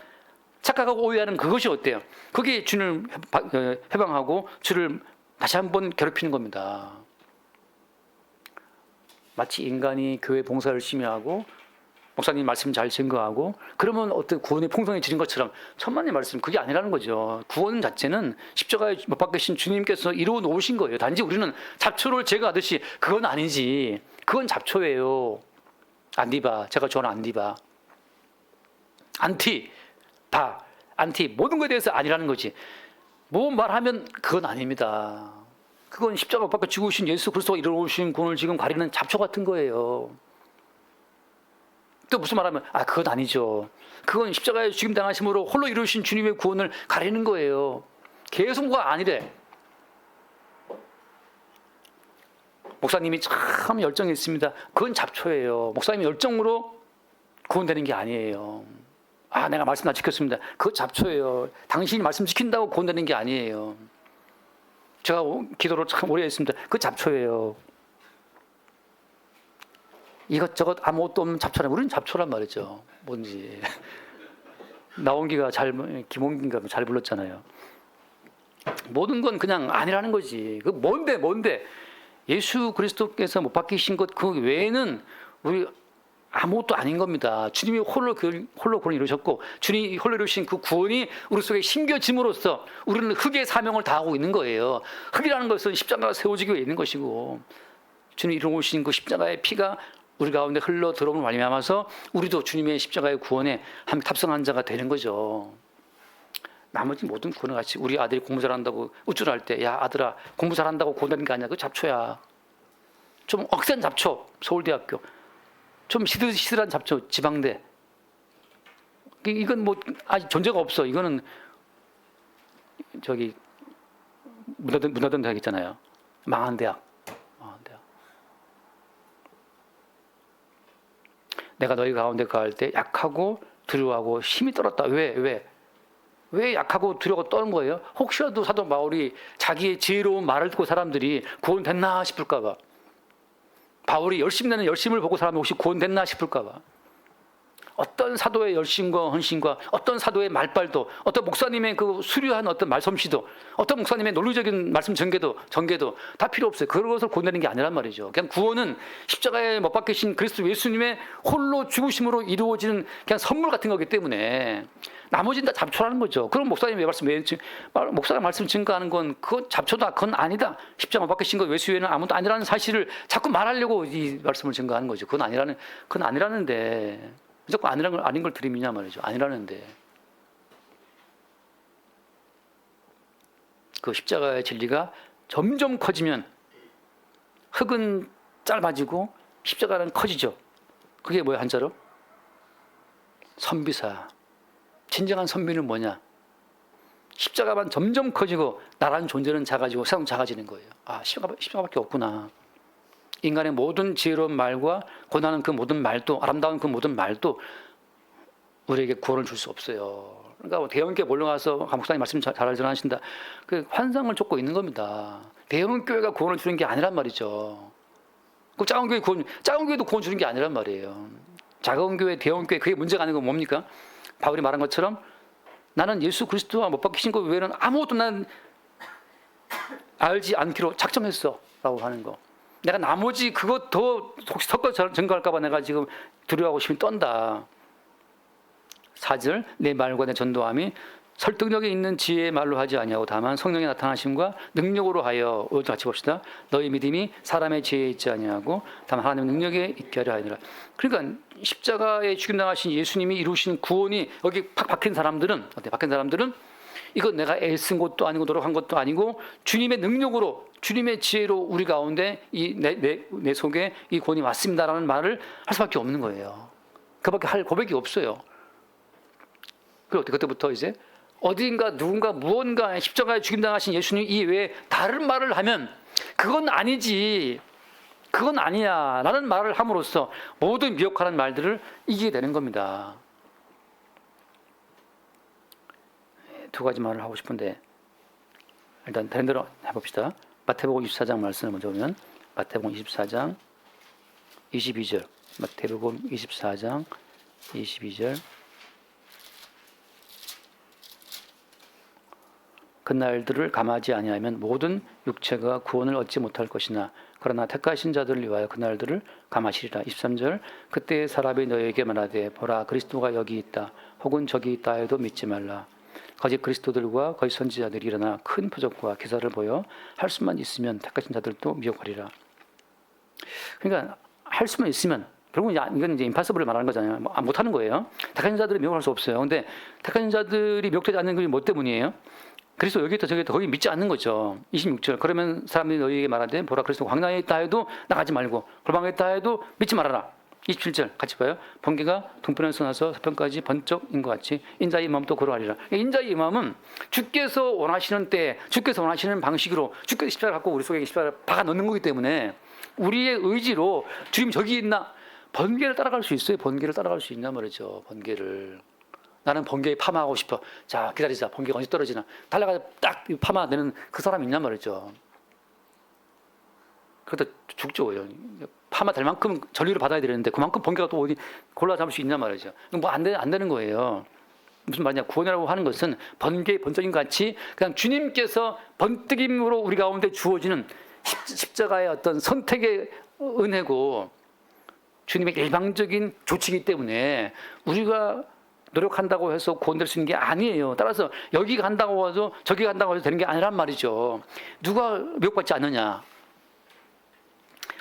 착각하고 오해하는 그것이 어때요? 그게 주를 해방하고 주를 다시 한번 괴롭히는 겁니다. 마치 인간이 교회 봉사 열심히 하고 목사님 말씀 잘 증거하고 그러면 어떤 구원의 풍성해지는 것처럼 천만의 말씀 그게 아니라는 거죠. 구원 자체는 십자가에 못 박히신 주님께서 이루어 놓으신 거예요. 단지 우리는 잡초를 제거하듯이 그건 아니지. 그건 잡초예요. 안디바, 제가 좋아하는 안디바. 안티 모든 것에 대해서 아니라는 거지. 뭐 말하면 그건 아닙니다. 그건 십자가 못 박혀 죽으신 예수 그리스도가 이루어오신 구원을 지금 가리는 잡초 같은 거예요. 또 무슨 말하면 아 그건 아니죠. 그건 십자가에 죽임 당하심으로 홀로 이루신 주님의 구원을 가리는 거예요. 계속 뭐가 아니래. 목사님이 참 열정이 있습니다. 그건 잡초예요. 목사님이 열정으로 구원되는 게 아니에요. 아 내가 말씀 다 지켰습니다. 그거 잡초예요. 당신이 말씀 지킨다고 구원되는 게 아니에요. 제가 기도를 참 오래 했습니다. 그거 잡초예요. 이것저것 아무것도 없는 잡초란 우리는 잡초란 말이죠. 뭔지 나온기가 김홍기가 잘 불렀잖아요. 모든 건 그냥 아니라는 거지. 그 뭔데 예수 그리스도께서 못 박히신 것 그 외에는 우리 아무것도 아닌 겁니다. 주님이 홀로 구원을 이루셨고 주님이 홀로 이루신 그 구원이 우리 속에 심겨짐으로써 우리는 흙의 사명을 다하고 있는 거예요. 흙이라는 것은 십자가가 세워지기 위해 있는 것이고 주님이 이루어오신 그 십자가의 피가 우리 가운데 흘러 들어오는 말미암아서 우리도 주님의 십자가의 구원에 함께 탑승한 자가 되는 거죠. 나머지 모든 구원을 같이 우리 아들이 공부 잘한다고 우쭐할 때 야 아들아 공부 잘한다고 구원되는 게 아니야. 그 잡초야. 좀 억센 잡초 서울대학교. 좀 시들한 잡초 지방대. 이건 뭐 아직 존재가 없어. 이거는 저기 문화던 대학 있잖아요. 망한 대학. 내가 너희 가운데 거할 때 약하고 두려워하고 힘이 떨었다. 왜 약하고 두려워하고 떠는 거예요? 혹시라도 사도 바울이 자기의 지혜로운 말을 듣고 사람들이 구원됐나 싶을까 봐. 바울이 열심 내는 열심을 보고 사람이 혹시 구원됐나 싶을까 봐. 어떤 사도의 열심과 헌신과 어떤 사도의 말발도 어떤 목사님의 그 수려한 어떤 말솜씨도 어떤 목사님의 논리적인 말씀 전개도 다 필요 없어요. 그것을 구원되는 게 아니란 말이죠. 그냥 구원은 십자가에 못 박히신 그리스도 예수님의 홀로 죽으심으로 이루어지는 그냥 선물 같은 거기 때문에 나머지는 다 잡초라는 거죠. 그럼 목사님의 목사가 말씀 증거하는 건 그건 잡초다. 그건 아니다. 십자가 못 박히신 것 예수에는 아무도 아니라는 사실을 자꾸 말하려고 이 말씀을 증거하는 거죠. 그건 아니라는데 무조건 아닌 걸 들이미냐 말이죠. 아니라는데 그 십자가의 진리가 점점 커지면 흙은 짧아지고 십자가는 커지죠. 그게 뭐야 한자로? 선비사. 진정한 선비는 뭐냐? 십자가만 점점 커지고 나라는 존재는 작아지고 세상은 작아지는 거예요. 아 십자가밖에 없구나. 인간의 모든 지혜로운 말과 고난은 그 모든 말도 아름다운 그 모든 말도 우리에게 구원을 줄 수 없어요. 그러니까 대형교회 몰려가서 목사님 말씀 잘 전하신다. 그 환상을 쫓고 있는 겁니다. 대형교회가 구원을 주는 게 아니란 말이죠. 그 작은 교회도 구원 주는 게 아니란 말이에요. 작은 교회, 대형교회 그게 문제가 아닌 건 뭡니까? 바울이 말한 것처럼 나는 예수 그리스도와 못 박히신 것 외에는 아무것도 난 알지 않기로 작정했어 라고 하는 거. 내가 나머지 그것 더 혹시 섞어 증거할까 봐 내가 지금 두려워하고 힘이 떤다. 4절 내 말과 내 전도함이 설득력이 있는 지혜의 말로 하지 아니하고 다만 성령의 나타나심과 능력으로 하여 같이 봅시다. 너희 믿음이 사람의 지혜에 있지 아니하고 다만 하나님의 능력에 있게 하려 하니라. 그러니까 십자가에 죽임 당하신 예수님이 이루신 구원이 여기 팍 박힌 사람들은 이건 내가 애쓴 것도 아니고 노력한 것도 아니고 주님의 능력으로 주님의 지혜로 우리 가운데 내 속에 이 구원이 왔습니다라는 말을 할 수밖에 없는 거예요. 그밖에 할 고백이 없어요. 그리고 그때부터 이제 어딘가 누군가 무언가 십자가에 죽임당하신 예수님 이외에 다른 말을 하면 그건 아니지, 그건 아니야 라는 말을 함으로써 모든 미혹하는 말들을 이기게 되는 겁니다. 두 가지 말을 하고 싶은데 일단 다른 대로 해봅시다. 마태복음 24장 말씀을 먼저 보면 마태복음 24장 22절, 마태복음 24장 22절. 그날들을 감하지 아니하면 모든 육체가 구원을 얻지 못할 것이나 그러나 택하신 자들을 위하여 그날들을 감하시리라. 23절. 그때의 사람이 너에게 말하되 보라 그리스도가 여기 있다 혹은 저기 있다 해도 믿지 말라. 거짓 그리스도들과 거짓 선지자들이 일어나 큰 표적과 기사를 보여 할 수만 있으면 택하신 자들도 미혹하리라. 그러니까 할 수만 있으면, 결국은 이건 이제 임파서블을 말하는 거잖아요. 못하는 거예요. 택하신 자들을 미혹할 수 없어요. 근데 택하신 자들이 미혹되지 않는 게 뭐 때문이에요? 그리스도 여기 있다 저기 있다 거기 믿지 않는 거죠. 26절. 그러면 사람들이 너희에게 말하되 보라 그리스도 광야에 있다 해도 나가지 말고 골방에 있다 해도 믿지 말아라. 27절 같이 봐요. 번개가 동편에서 나서 서편까지 번쩍인 것 같이 인자의 마음도 그러하리라. 인자의 마음은 주께서 원하시는 때 주께서 원하시는 방식으로 주께서 십자가를 갖고 우리 속에 십자가를 박아 넣는 거기 때문에 우리의 의지로 주님 저기 있나, 번개를 따라갈 수 있어요. 번개를 따라갈 수 있냐 말이죠. 번개를. 나는 번개에 파마하고 싶어. 자 기다리자. 번개가 언제 떨어지나. 달려가서 딱 파마되는 그 사람이 있냐 말이죠. 그러다 죽죠. 파마 될 만큼 전리를 받아야 되는데 그만큼 번개가 또 어디 골라 잡을 수 있냐 말이죠. 뭐 안 되는 거예요. 무슨 말이냐. 구원이라고 하는 것은 번개의 번쩍임 같이 그냥 주님께서 번뜩임으로 우리 가운데 주어지는 십자가의 어떤 선택의 은혜고 주님의 일방적인 조치이기 때문에 우리가 노력한다고 해서 구원될 수 있는 게 아니에요. 따라서 여기 간다고 해서 저기 간다고 해서 되는 게 아니란 말이죠. 누가 미혹받지 않느냐.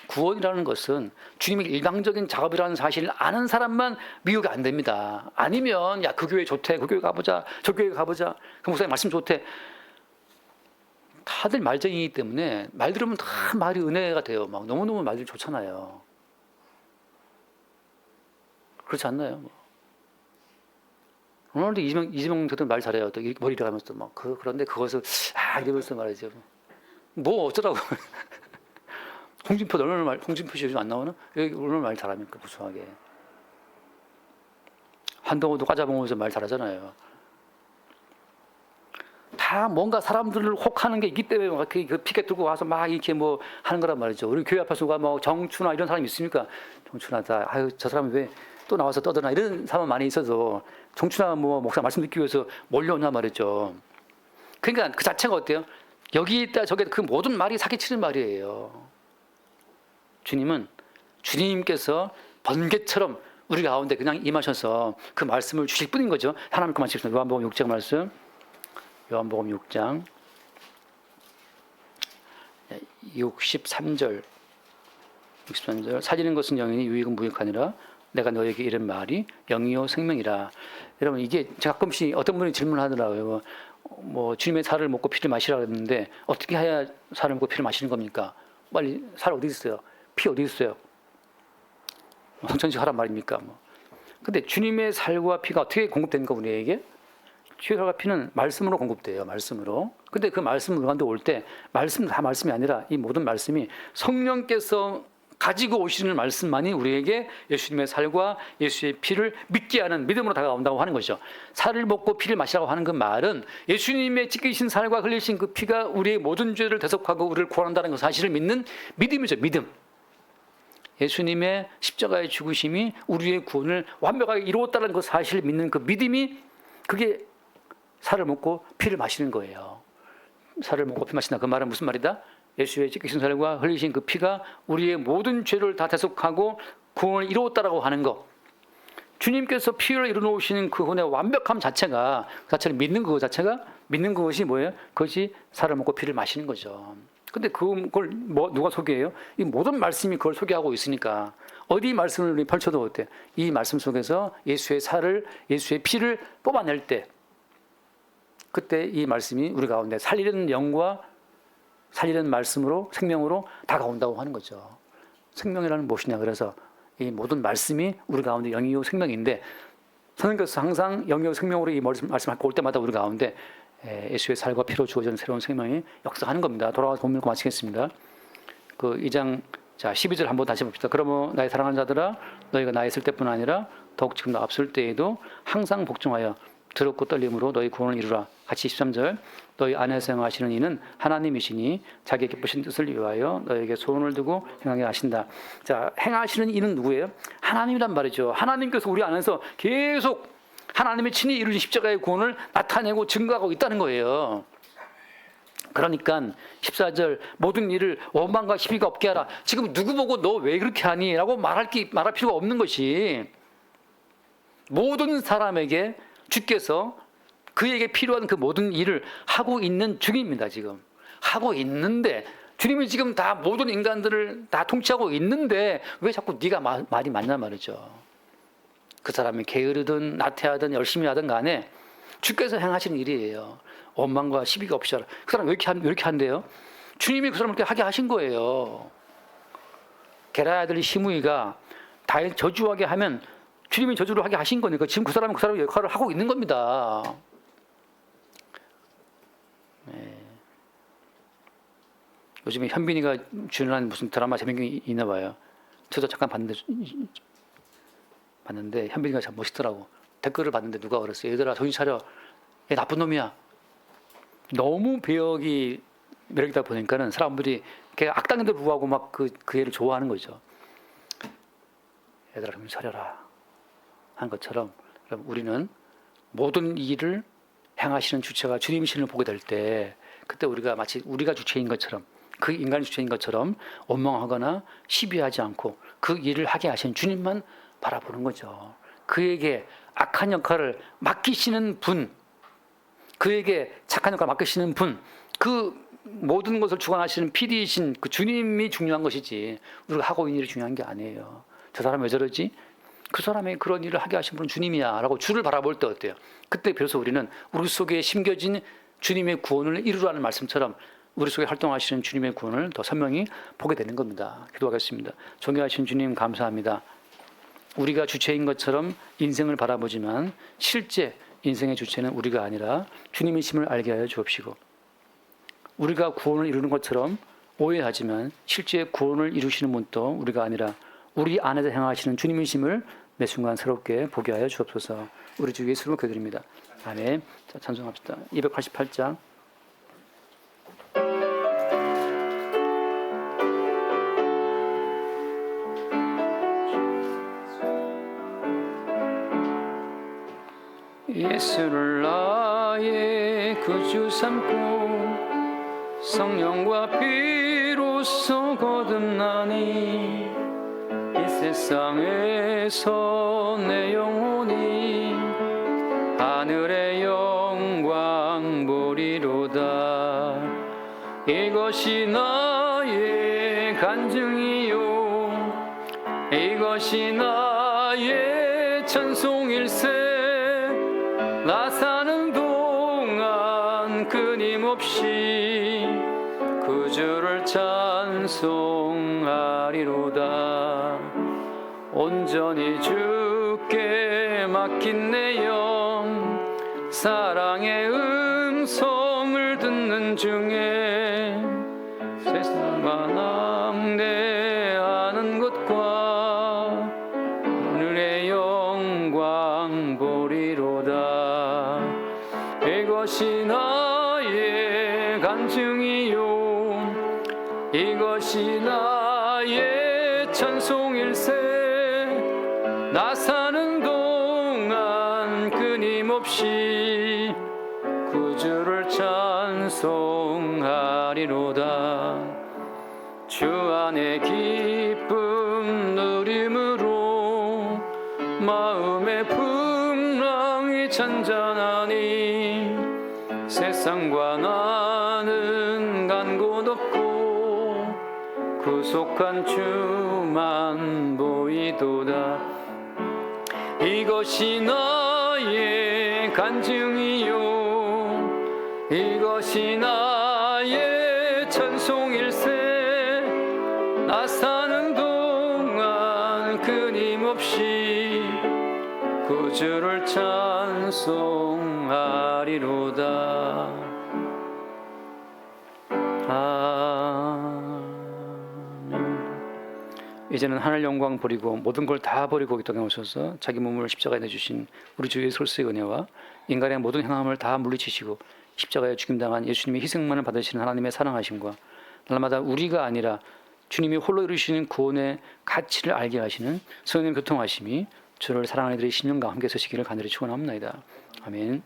구원이라는 것은 주님의 일방적인 작업이라는 사실을 아는 사람만 미혹이 안 됩니다. 아니면 야 그 교회 좋대, 그 교회 가보자, 저 교회 가보자, 그 목사님 말씀 좋대. 다들 말쟁이기 때문에 말 들으면 다 말이 은혜가 돼요. 막 너무너무 말들이 좋잖아요. 그렇지 않나요? 오늘도 이재명 대통령 말 잘해요. 또 머리 이래가면서 막 그런데 그것을 이러면서 말이죠. 뭐 어쩌라고. 홍준표 씨 요즘 안 나오나? 여기 오늘 말 잘합니까? 무수하게. 한동훈도 과자봉에서 말 잘하잖아요. 다 뭔가 사람들을 혹하는 게 있기 때문에 막 그 피켓 들고 와서 막 이렇게 뭐 하는 거란 말이죠. 우리 교회 앞에서 뭐 정춘아 이런 사람이 있습니까? 정춘아 저 사람이 왜 또 나와서 떠드나 이런 사람 많이 있어서 정춘아 뭐 목사 말씀 듣기 위해서 몰려오나 말이죠. 그러니까 그 자체가 어때요? 여기 있다 저기 그 모든 말이 사기치는 말이에요. 주님은 주님께서 번개처럼 우리 가운데 그냥 임하셔서 그 말씀을 주실 뿐인 거죠. 하나님 그만 칩시다. 요한복음 6장 말씀. 요한복음 6장 63절 사지는 것은 영이니 유익은 무익하니라. 내가 너에게 이른 말이 영이요 생명이라. 여러분 이게 가끔씩 어떤 분이 질문하더라고요. 뭐 주님의 살을 먹고 피를 마시라고 했는데 어떻게 해야 살을 먹고 피를 마시는 겁니까? 빨리 살 어디 있어요? 피 어디 있어요? 성천식 하란 말입니까? 근데 주님의 살과 피가 어떻게 공급되는가 우리에게? 살과 피는 말씀으로 공급돼요. 말씀으로. 근데 그 말씀 우리 가운데 올 때 말씀 다 말씀이 아니라 이 모든 말씀이 성령께서 가지고 오시는 말씀만이 우리에게 예수님의 살과 예수의 피를 믿게 하는 믿음으로 다가온다고 하는 것이죠. 살을 먹고 피를 마시라고 하는 그 말은 예수님의 찢기신 살과 흘리신 그 피가 우리의 모든 죄를 대속하고 우리를 구원한다는 그 사실을 믿는 믿음이죠. 믿음. 예수님의 십자가의 죽으심이 우리의 구원을 완벽하게 이루었다는 그 사실을 믿는 그 믿음이 그게 살을 먹고 피를 마시는 거예요. 살을 먹고 피 마신다. 그 말은 무슨 말이다? 예수의 찢기신 살과 흘리신 그 피가 우리의 모든 죄를 다 대속하고 구원을 이루었다라고 하는 것. 주님께서 피를 이루어놓으시는 그 구원의 완벽함 자체가 그 자체를 믿는 그 자체가 믿는 것이 뭐예요? 그것이 살을 먹고 피를 마시는 거죠. 근데 그걸 누가 소개해요? 이 모든 말씀이 그걸 소개하고 있으니까 어디 말씀을 우리 펼쳐도 어때? 이 말씀 속에서 예수의 살을 예수의 피를 뽑아낼 때 그때 이 말씀이 우리 가운데 살리는 영과 살리는 말씀으로 생명으로 다가온다고 하는 거죠. 생명이라는 무엇이냐? 그래서 이 모든 말씀이 우리 가운데 영이요 생명인데 선생님께서 항상 영이요 생명으로 이 말씀을 올 때마다 우리 가운데 예수의 살과 피로 주어진 새로운 생명이 역사하는 겁니다. 돌아와서 본문 마치겠습니다. 그 2장 12절 한번 다시 봅시다. 그러므로 나의 사랑하는 자들아 너희가 나 있을 때뿐 아니라 더욱 지금도 앞설 때에도 항상 복종하여 두렵고 떨림으로 너희 구원을 이루라. 같이 13절 너희 안에서 행하시는 이는 하나님이시니 자기의 기쁘신 뜻을 위하여 너에게 소원을 두고 행하게 하신다. 자, 행하시는 이는 누구예요? 하나님이란 말이죠. 하나님께서 우리 안에서 계속 하나님의 친히 이루신 십자가의 구원을 나타내고 증거하고 있다는 거예요. 그러니까 14절 모든 일을 원망과 시비가 없게 하라. 지금 누구 보고 너 왜 그렇게 하니? 라고 말할 필요가 없는 것이 모든 사람에게 주께서 그에게 필요한 그 모든 일을 하고 있는 중입니다. 지금 하고 있는데 주님이 지금 다 모든 인간들을 다 통치하고 있는데 왜 자꾸 네가 말이 맞냐 말이죠. 그 사람이 게으르든 나태하든 열심히 하든 간에 주께서 행하시는 일이에요. 원망과 시비가 없이 하라. 그 사람 왜 이렇게 한대요? 주님이 그 사람을 그렇게 하게 하신 거예요. 게라의 아들 시므이가 다윗 저주하게 하면 주님이 저주를 하게 하신 거니까 지금 그 사람은 그 사람의 역할을 하고 있는 겁니다. 네. 요즘에 현빈이가 출연한 무슨 드라마 재밌는 게 있나 봐요. 저도 잠깐 봤는데 현빈이가 참 멋있더라고. 댓글을 봤는데 누가 그랬어요. 얘들아 정신 차려. 얘 나쁜 놈이야. 너무 배역이 매력있다 보니까는 사람들이 걔가 악당인데도 불구하고 막 그 애를 좋아하는 거죠. 얘들아 정신 차려라. 한 것처럼 우리는 모든 일을 행하시는 주체가 주님이신을 보게 될 때 그때 우리가 마치 우리가 주체인 것처럼 그 인간이 주체인 것처럼 원망하거나 시비하지 않고 그 일을 하게 하신 주님만 바라보는 거죠. 그에게 악한 역할을 맡기시는 분, 그에게 착한 역할을 맡기시는 분, 그 모든 것을 주관하시는 PD이신 그 주님이 중요한 것이지 우리가 하고 있는 일이 중요한 게 아니에요. 저 사람 왜 저러지? 그 사람이 그런 일을 하게 하신 분은 주님이야 라고 주를 바라볼 때 어때요? 그때 비로소 우리는 우리 속에 심겨진 주님의 구원을 이루라는 말씀처럼 우리 속에 활동하시는 주님의 구원을 더 선명히 보게 되는 겁니다. 기도하겠습니다. 존귀하신 주님 감사합니다. 우리가 주체인 것처럼 인생을 바라보지만 실제 인생의 주체는 우리가 아니라 주님이심을 알게 하여 주옵시고 우리가 구원을 이루는 것처럼 오해하지만 실제 구원을 이루시는 분도 우리가 아니라 우리 안에서 행하시는 주님이심을 매 순간 새롭게 보게 하여 주옵소서. 우리 주 예수로 기도드립니다. 아멘. 자, 찬송합시다. 288장. 예수를 나의 구주 삼고 성령과 피로써 거듭나니 이 세상에서 내 영혼이 하늘의 영광 보리로다. 이것이 나의 간증이요 이것이 나의 찬송일세. 나 사는 동안 끊임없이 그 주를 찬송하리로다. 온전히 주께 맡긴 내 영 사랑의 음성을 듣는 중에 세상과 낭대하는 것과 하늘의 영광 보리로다. 이것이 나의 간증이요 이것이 나의 찬송일세. 나 사는 동안 끊임없이 그 주를 찬송하리로다. 주 안에 기쁨 누림으로 마음의 풍랑이 잔잔하니 세상과 나는 간 곳 없고 구속한 주만 보이도다. 이것이 나의 간증이요 이것이 나의 찬송일세. 나 사는 동안 끊임없이 그 주를 찬송하리로다. 이제는 하늘 영광 버리고 모든 걸 다 버리고 이 땅에 오셔서 자기 몸을 십자가에 내주신 우리 주 예수 그리스도의 은혜와 인간의 모든 행함을 다 물리치시고 십자가에 죽임당한 예수님의 희생만을 받으시는 하나님의 사랑하심과 날마다 우리가 아니라 주님이 홀로 이루시는 구원의 가치를 알게 하시는 성령 교통하심이 주를 사랑하는 이들의 10년간 함께 서시기를 간절히 축원합니다. 아멘.